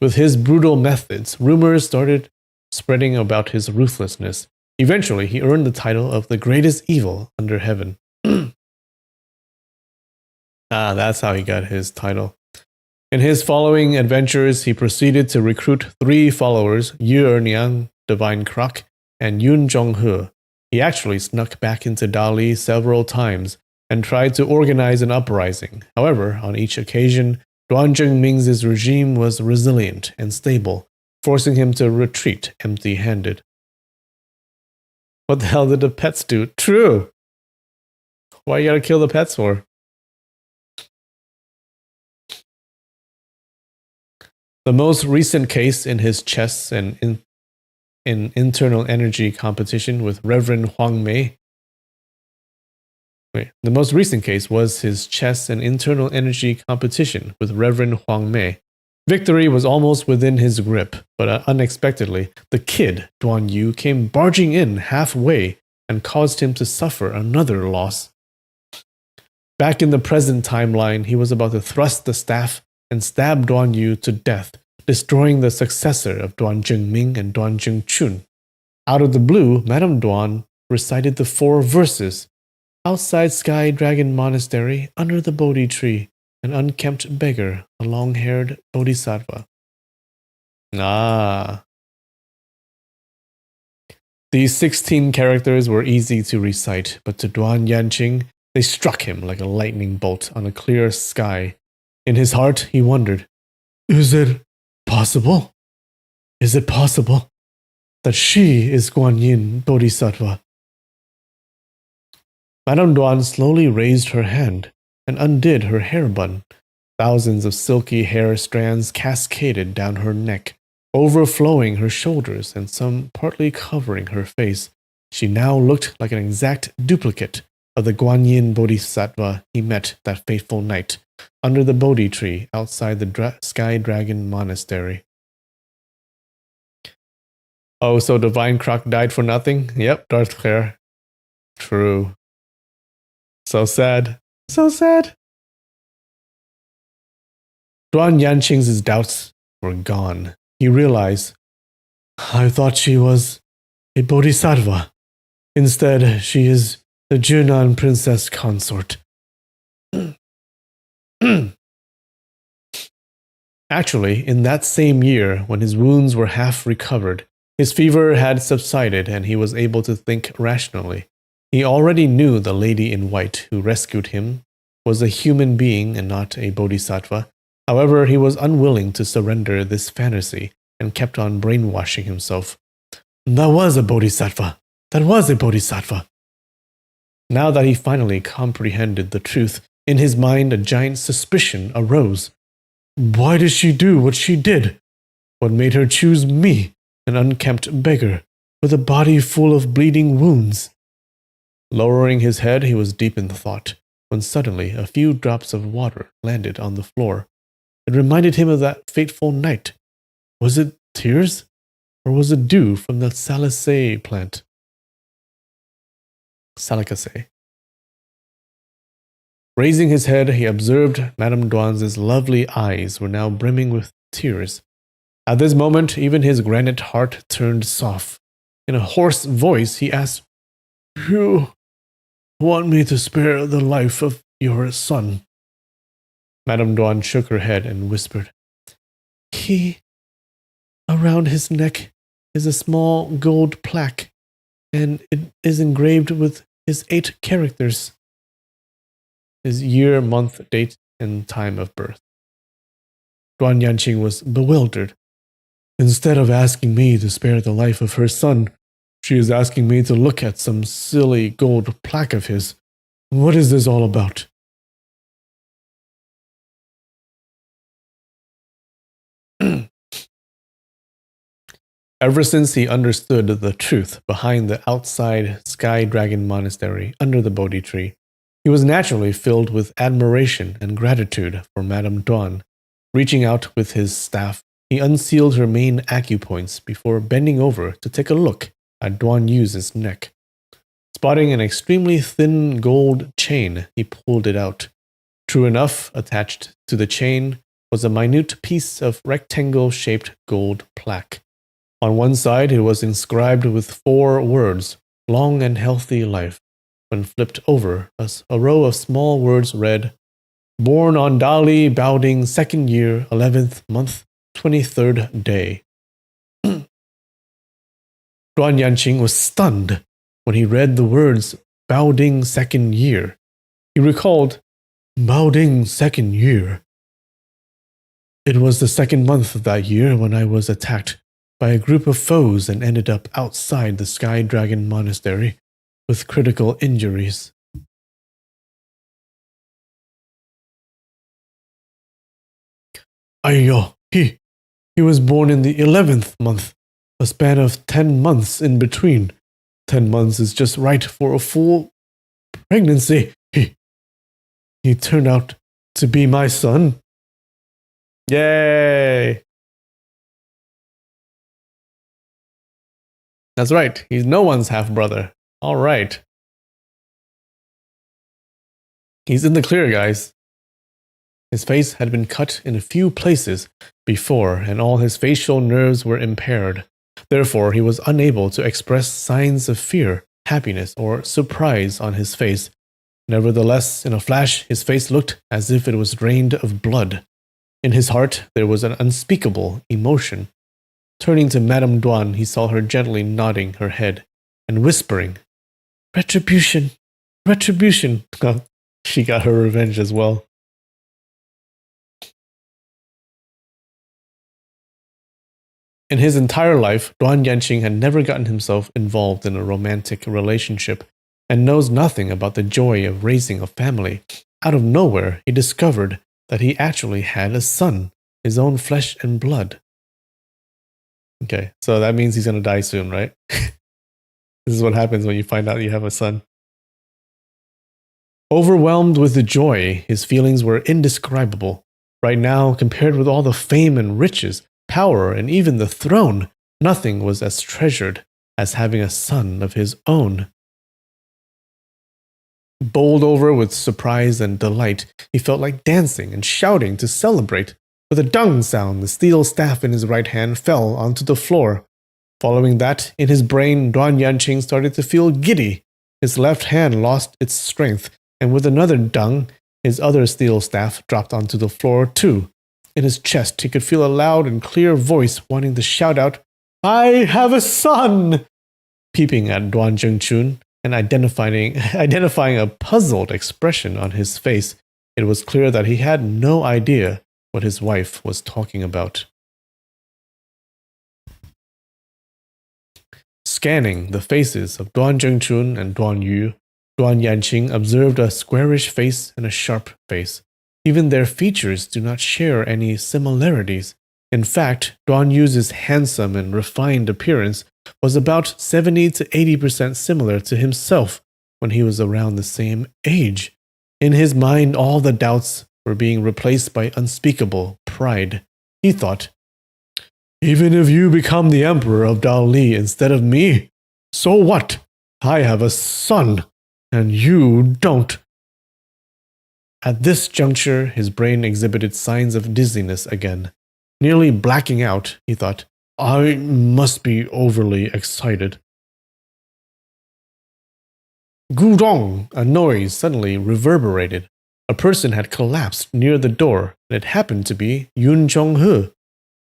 With his brutal methods, rumors started spreading about his ruthlessness. Eventually, he earned the title of the greatest evil under heaven. That's how he got his title. In his following adventures, he proceeded to recruit 3 followers, Yu Erniang, Divine Croc, and Yun Zhonghe. He actually snuck back into Dali several times and tried to organize an uprising. However, on each occasion, Duan Zhengming's regime was resilient and stable, forcing him to retreat empty-handed. What the hell did the pets do? True! Why you gotta kill the pets for? The most recent case in his chess and in internal energy competition with Reverend Huang Mei. The most recent case was his chess and internal energy competition with Reverend Huang Mei. Victory was almost within his grip, but unexpectedly, the kid, Duan Yu, came barging in halfway and caused him to suffer another loss. Back in the present timeline, he was about to thrust the staff and stab Duan Yu to death, destroying the successor of Duan Zhengming and Duan Zhengchun. Out of the blue, Madame Duan recited the 4 verses. Outside Sky Dragon Monastery, under the Bodhi tree, an unkempt beggar, a long-haired bodhisattva. These 16 characters were easy to recite, but to Duan Yanqing, they struck him like a lightning bolt on a clear sky. In his heart, he wondered, Is it possible that she is Guanyin Bodhisattva? Madame Duan slowly raised her hand and undid her hair bun. Thousands of silky hair strands cascaded down her neck, overflowing her shoulders and some partly covering her face. She now looked like an exact duplicate of the Guanyin Bodhisattva he met that fateful night under the Bodhi tree outside the Sky Dragon Monastery. Oh, so Divine Croc died for nothing? Yep, Darth Claire. True. So sad. So sad. Duan Yanqing's doubts were gone. He realized, I thought she was a bodhisattva. Instead, she is the Junan princess consort. Actually, in that same year, when his wounds were half recovered, his fever had subsided and he was able to think rationally. He already knew the lady in white who rescued him was a human being and not a bodhisattva. However, he was unwilling to surrender this fantasy and kept on brainwashing himself. That was a bodhisattva. That was a bodhisattva. Now that he finally comprehended the truth, in his mind a giant suspicion arose. Why did she do what she did? What made her choose me, an unkempt beggar, with a body full of bleeding wounds? Lowering his head, he was deep in thought, when suddenly a few drops of water landed on the floor. It reminded him of that fateful night. Was it tears? Or was it dew from the salicacea plant? Salicacea. Raising his head, he observed Madame Duan's lovely eyes were now brimming with tears. At this moment, even his granite heart turned soft. In a hoarse voice, he asked, You want me to spare the life of your son? Madame Duan shook her head and whispered, Around his neck is a small gold plaque, and it is engraved with his 8 characters. His year, month, date, and time of birth. Duan Yanqing was bewildered. Instead of asking me to spare the life of her son, she is asking me to look at some silly gold plaque of his. What is this all about? Ever since he understood the truth behind the outside Sky Dragon Monastery under the Bodhi tree, he was naturally filled with admiration and gratitude for Madame Duan. Reaching out with his staff, he unsealed her main acupoints before bending over to take a look at Duan Yu's neck. Spotting an extremely thin gold chain, he pulled it out. True enough, attached to the chain was a minute piece of rectangle-shaped gold plaque. On one side, it was inscribed with 4 words, long and healthy life. When flipped over, a row of small words read, Born on Dali Baoding 2nd year, 11th month, 23rd day. Duan Yanqing was stunned when he read the words Baoding 2nd year. He recalled, Baoding 2nd year. It was the 2nd month of that year when I was attacked by a group of foes and ended up outside the Sky Dragon Monastery with critical injuries. Aiyo, he was born in the 11th month, a span of 10 months in between. 10 months is just right for a full pregnancy. He turned out to be my son. Yay! That's right, he's no one's half-brother. All right. He's in the clear, guys. His face had been cut in a few places before, and all his facial nerves were impaired. Therefore, he was unable to express signs of fear, happiness, or surprise on his face. Nevertheless, in a flash, his face looked as if it was drained of blood. In his heart, there was an unspeakable emotion. Turning to Madame Duan, he saw her gently nodding her head and whispering, Retribution! Retribution! She got her revenge as well. In his entire life, Duan Yanqing had never gotten himself involved in a romantic relationship and knows nothing about the joy of raising a family. Out of nowhere, he discovered that he actually had a son, his own flesh and blood. Okay, so that means he's going to die soon, right? This is what happens when you find out you have a son. Overwhelmed with the joy, his feelings were indescribable. Right now, compared with all the fame and riches, power, and even the throne, nothing was as treasured as having a son of his own. Bowled over with surprise and delight, he felt like dancing and shouting to celebrate. With a dung sound, the steel staff in his right hand fell onto the floor. Following that, in his brain, Duan Yanqing started to feel giddy. His left hand lost its strength, and with another dung, his other steel staff dropped onto the floor too. In his chest, he could feel a loud and clear voice wanting to shout out, "I have a son!" Peeping at Duan Zhengchun and identifying a puzzled expression on his face, it was clear that he had no idea what his wife was talking about. Scanning the faces of Duan Zhengchun and Duan Yu, Duan Yanqing observed a squarish face and a sharp face. Even their features do not share any similarities. In fact, Duan Yu's handsome and refined appearance was about 70 to 80% similar to himself when he was around the same age. In his mind, all the doubts were being replaced by unspeakable pride. He thought, "Even if you become the emperor of Dali instead of me, so what? I have a son, and you don't." At this juncture, his brain exhibited signs of dizziness again. Nearly blacking out, he thought, "I must be overly excited." Gudong! A noise suddenly reverberated. A person had collapsed near the door, and it happened to be Yun Chonghe.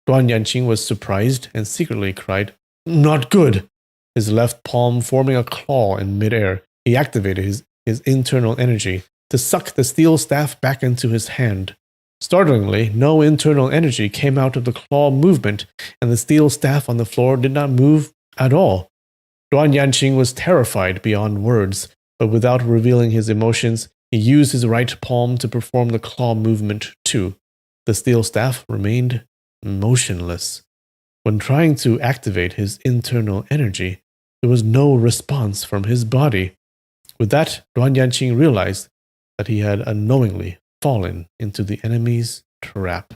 Duan Yanqing was surprised and secretly cried, "Not good!" His left palm forming a claw in midair, he activated his internal energy to suck the steel staff back into his hand. Startlingly, no internal energy came out of the claw movement, and the steel staff on the floor did not move at all. Duan Yanqing was terrified beyond words, but without revealing his emotions, he used his right palm to perform the claw movement too. The steel staff remained motionless. When trying to activate his internal energy, there was no response from his body. With that, Duan Yanqing realized that he had unknowingly fallen into the enemy's trap.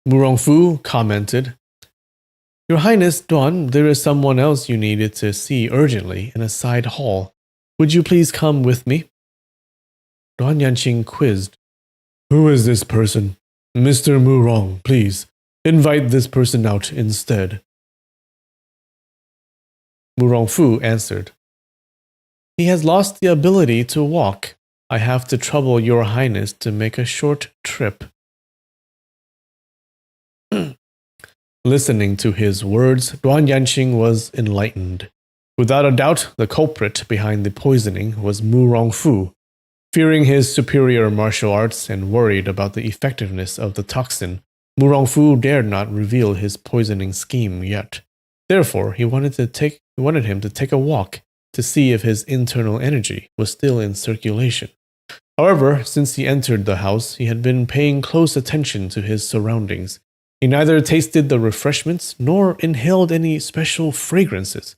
Murongfu commented, "Your Highness, Duan, there is someone else you needed to see urgently in a side hall. Would you please come with me?" Duan Yanqing quizzed, "Who is this person? Mr. Murong, please, invite this person out instead." Murongfu answered, "He has lost the ability to walk. I have to trouble your Highness to make a short trip." Listening to his words, Duan Yanqing was enlightened. Without a doubt, the culprit behind the poisoning was Murongfu. Fearing his superior martial arts and worried about the effectiveness of the toxin, Murongfu dared not reveal his poisoning scheme yet. Therefore, he wanted him to take a walk to see if his internal energy was still in circulation. However, since he entered the house, he had been paying close attention to his surroundings. He neither tasted the refreshments nor inhaled any special fragrances.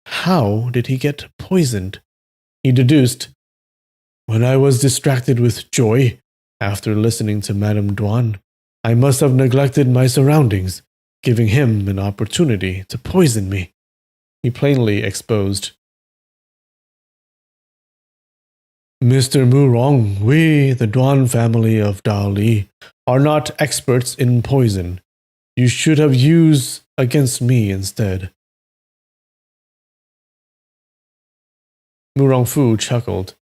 How did he get poisoned? He deduced, "When I was distracted with joy, after listening to Madame Duan, I must have neglected my surroundings, giving him an opportunity to poison me." He plainly exposed, "Mr. Murong, we, the Duan family of Dali, are not experts in poison. You should have used against me instead." Murongfu chuckled.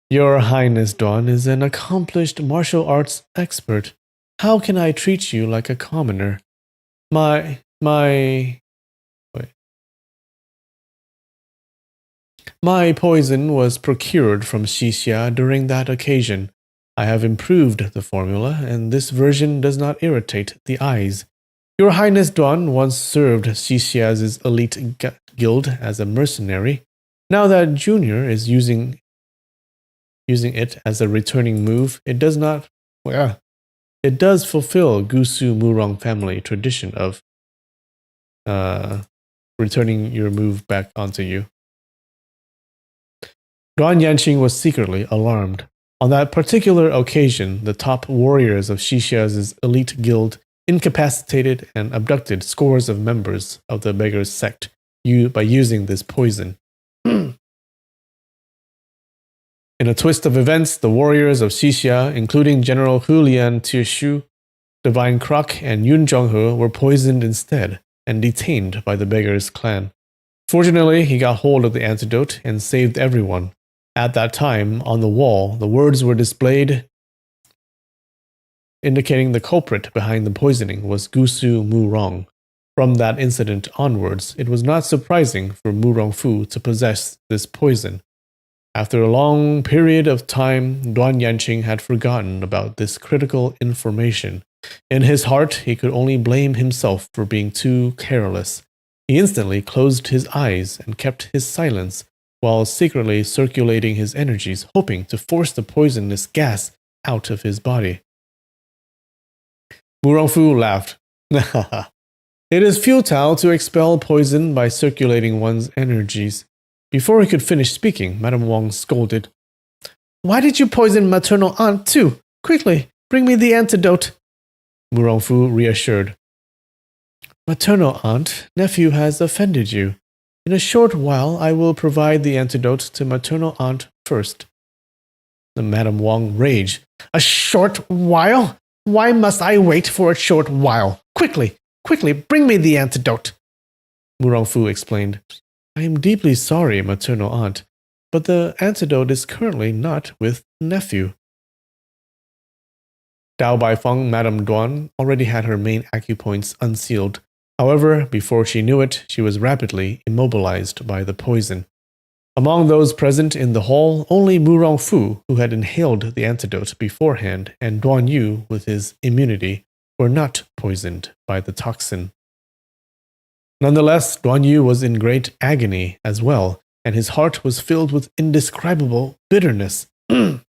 "Your Highness Duan is an accomplished martial arts expert. How can I treat you like a commoner? My poison was procured from Wuxia during that occasion. I have improved the formula, and this version does not irritate the eyes. Your Highness Duan once served Wuxia's elite guild as a mercenary. Now that Junior is using it as a returning move, it does fulfill Gusu Murong family tradition of returning your move back onto you." Duan Yanqing was secretly alarmed. On that particular occasion, the top warriors of Wuxia's elite guild incapacitated and abducted scores of members of the Beggar's sect by using this poison. In a twist of events, the warriors of Wuxia, including General Hulian Tieshu, Divine Krok and Yun Jonghe were poisoned instead and detained by the beggar's clan. Fortunately, he got hold of the antidote and saved everyone. At that time, on the wall, the words were displayed indicating the culprit behind the poisoning was Gusu Murong. From that incident onwards, it was not surprising for Murong Fu to possess this poison. After a long period of time, Duan Yanqing had forgotten about this critical information. In his heart, he could only blame himself for being too careless. He instantly closed his eyes and kept his silence, while secretly circulating his energies, hoping to force the poisonous gas out of his body. Murong Fu laughed. It is futile to expel poison by circulating one's energies. Before he could finish speaking, Madame Wang scolded. Why did you poison maternal aunt too? Quickly, bring me the antidote. Murong Fu reassured. Maternal aunt, nephew has offended you. In a short while, I will provide the antidote to maternal aunt first. Madame Wang raged. A short while? Why must I wait for a short while? Quickly, bring me the antidote. Murong Fu explained. I am deeply sorry, maternal aunt, but the antidote is currently not with nephew. Dao Baifeng, Madame Duan, already had her main acupoints unsealed. However, before she knew it, she was rapidly immobilized by the poison. Among those present in the hall, only Murong Fu, who had inhaled the antidote beforehand, and Duan Yu, with his immunity, were not poisoned by the toxin. Nonetheless, Duan Yu was in great agony as well, and his heart was filled with indescribable bitterness. When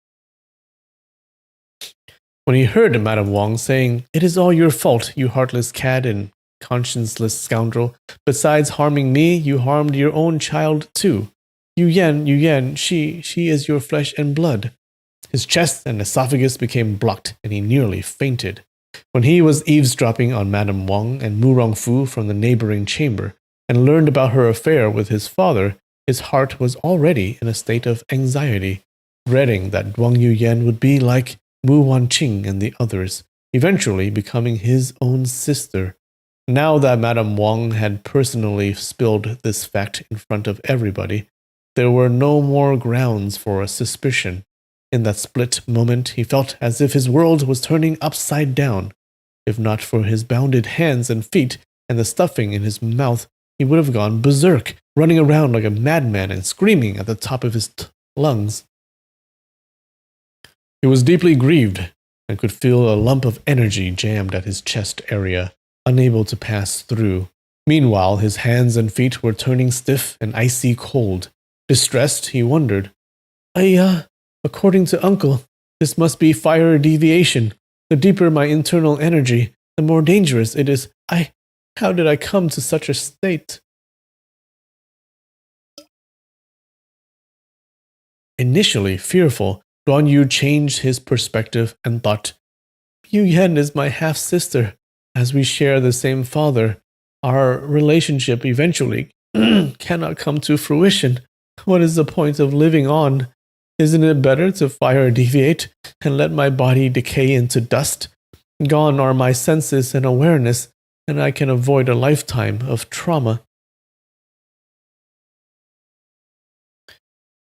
he heard Madame Wang saying, It is all your fault, you heartless cad and conscienceless scoundrel. Besides harming me, you harmed your own child too. Yu Yan, she is your flesh and blood. His chest and esophagus became blocked, and he nearly fainted. When he was eavesdropping on Madame Wang and Murong Fu from the neighboring chamber, and learned about her affair with his father, his heart was already in a state of anxiety, dreading that Duan Yuyan would be like Mu Wanqing and the others, eventually becoming his own sister. Now that Madame Wang had personally spilled this fact in front of everybody, there were no more grounds for a suspicion. In that split moment, he felt as if his world was turning upside down. If not for his bounded hands and feet and the stuffing in his mouth, he would have gone berserk, running around like a madman and screaming at the top of his lungs. He was deeply grieved and could feel a lump of energy jammed at his chest area, unable to pass through. Meanwhile, his hands and feet were turning stiff and icy cold. Distressed, he wondered, according to Uncle, this must be fire deviation. The deeper my internal energy, the more dangerous it is. How did I come to such a state? Initially fearful, Duan Yu changed his perspective and thought, Yu Yan is my half-sister. As we share the same father, our relationship eventually cannot come to fruition. What is the point of living on? Isn't it better to fire deviate and let my body decay into dust? Gone are my senses and awareness, and I can avoid a lifetime of trauma.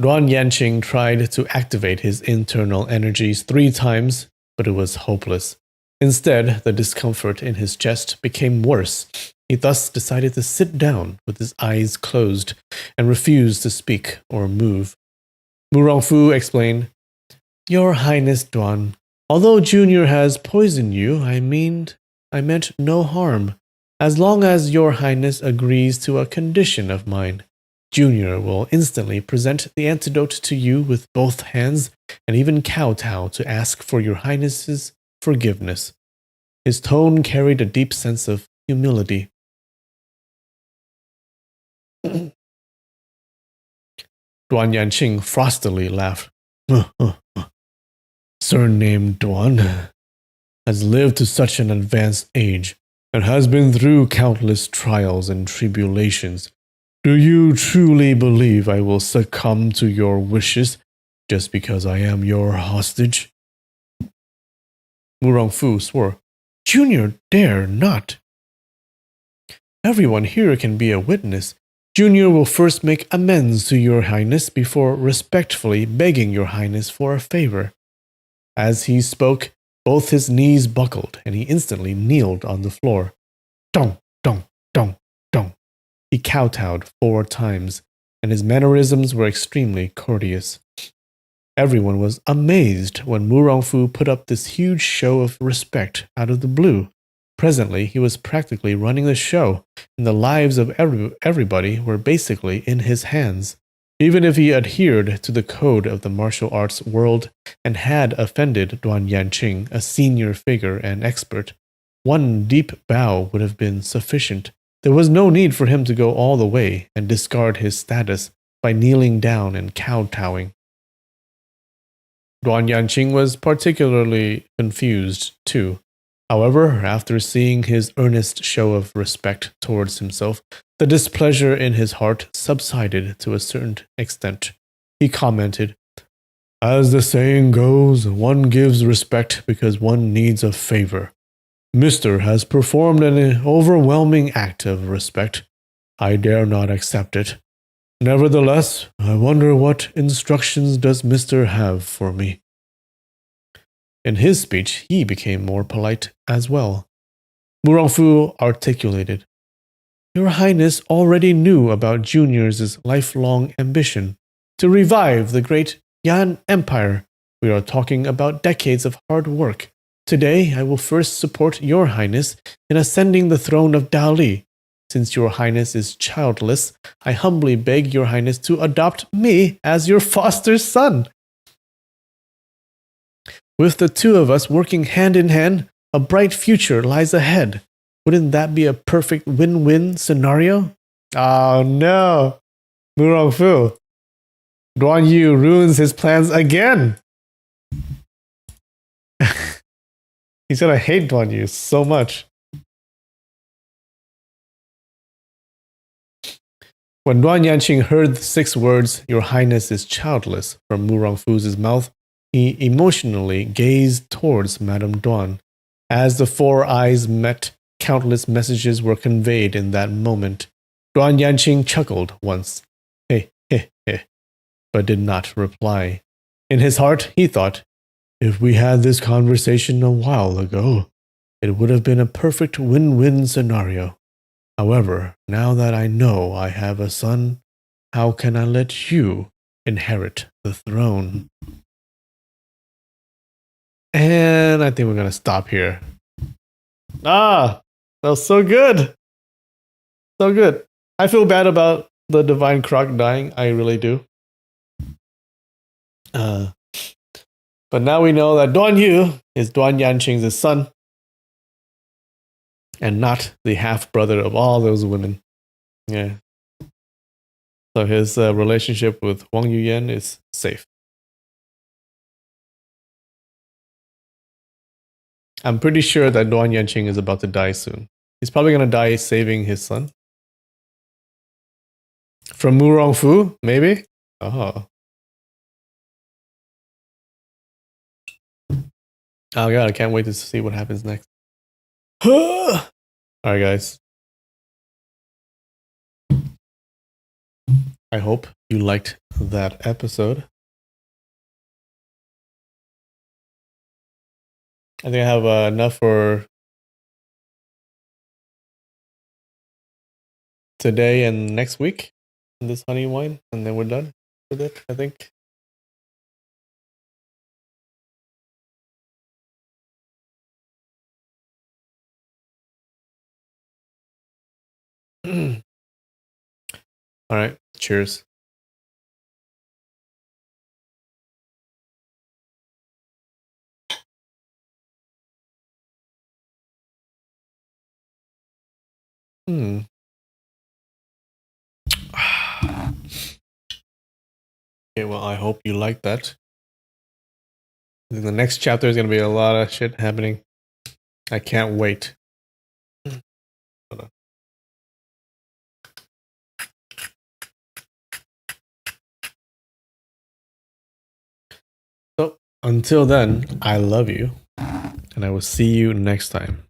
Duan Yanqing tried to activate his internal energies 3 times, but it was hopeless. Instead, the discomfort in his chest became worse. He thus decided to sit down with his eyes closed and refuse to speak or move. Murong Fu explained, Your Highness Duan, although Junior has poisoned you, I meant no harm. As long as Your Highness agrees to a condition of mine, Junior will instantly present the antidote to you with both hands and even kowtow to ask for Your Highness's forgiveness. His tone carried a deep sense of humility. Duan Yanqing frostily laughed. Surnamed Duan has lived to such an advanced age and has been through countless trials and tribulations. Do you truly believe I will succumb to your wishes just because I am your hostage? Murong Fu swore. Junior dare not. Everyone here can be a witness. Junior will first make amends to your highness before respectfully begging your highness for a favor. As he spoke, both his knees buckled, and he instantly kneeled on the floor. Dong, dong, dong, dong. He kowtowed 4 times, and his mannerisms were extremely courteous. Everyone was amazed when Murongfu put up this huge show of respect out of the blue. Presently, he was practically running the show, and the lives of everybody were basically in his hands. Even if he adhered to the code of the martial arts world and had offended Duan Yanqing, a senior figure and expert, one deep bow would have been sufficient. There was no need for him to go all the way and discard his status by kneeling down and kowtowing. Duan Yanqing was particularly confused, too. However, after seeing his earnest show of respect towards himself, the displeasure in his heart subsided to a certain extent. He commented, "As the saying goes, one gives respect because one needs a favor. Mister has performed an overwhelming act of respect. I dare not accept it. Nevertheless, I wonder what instructions does Mister have for me?" In his speech, he became more polite as well. Murongfu articulated, "Your Highness already knew about Junior's lifelong ambition to revive the great Yan Empire. We are talking about decades of hard work. Today, I will first support Your Highness in ascending the throne of Dali. Since Your Highness is childless, I humbly beg Your Highness to adopt me as your foster son. With the two of us working hand in hand, a bright future lies ahead. Wouldn't that be a perfect win-win scenario?" Oh no! Murongfu. Duan Yu ruins his plans again! He said I hate Duan Yu so much. When Duan Yanqing heard the 6 words, "Your Highness is childless," from Murongfu's mouth, he emotionally gazed towards Madame Duan. As the 4 eyes met, countless messages were conveyed in that moment. Duan Yanqing chuckled once, but did not reply. In his heart, he thought, if we had this conversation a while ago, it would have been a perfect win-win scenario. However, now that I know I have a son, how can I let you inherit the throne? And I think we're going to stop here. That was so good. So good. I feel bad about the Divine Croc dying. I really do. But now we know that Duan Yu is Duan Yanqing's son and not the half-brother of all those women. Yeah. So his relationship with Wang Yuyan is safe. I'm pretty sure that Duan Yanqing is about to die soon. He's probably going to die saving his son. From Murongfu, maybe? Oh. Oh god, I can't wait to see what happens next. Alright guys. I hope you liked that episode. I think I have enough for today and next week in this honey wine, and then we're done with it, I think. Alright, cheers. Okay, well, I hope you like that. The next chapter is going to be a lot of shit happening. I can't wait. Hold on. So, until then, I love you, and I will see you next time.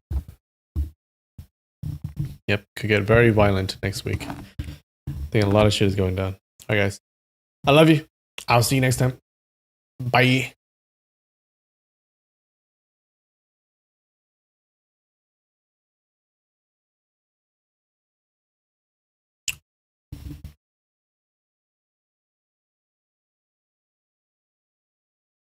Yep, could get very violent next week. I think a lot of shit is going down. All right, guys. I love you. I'll see you next time. Bye.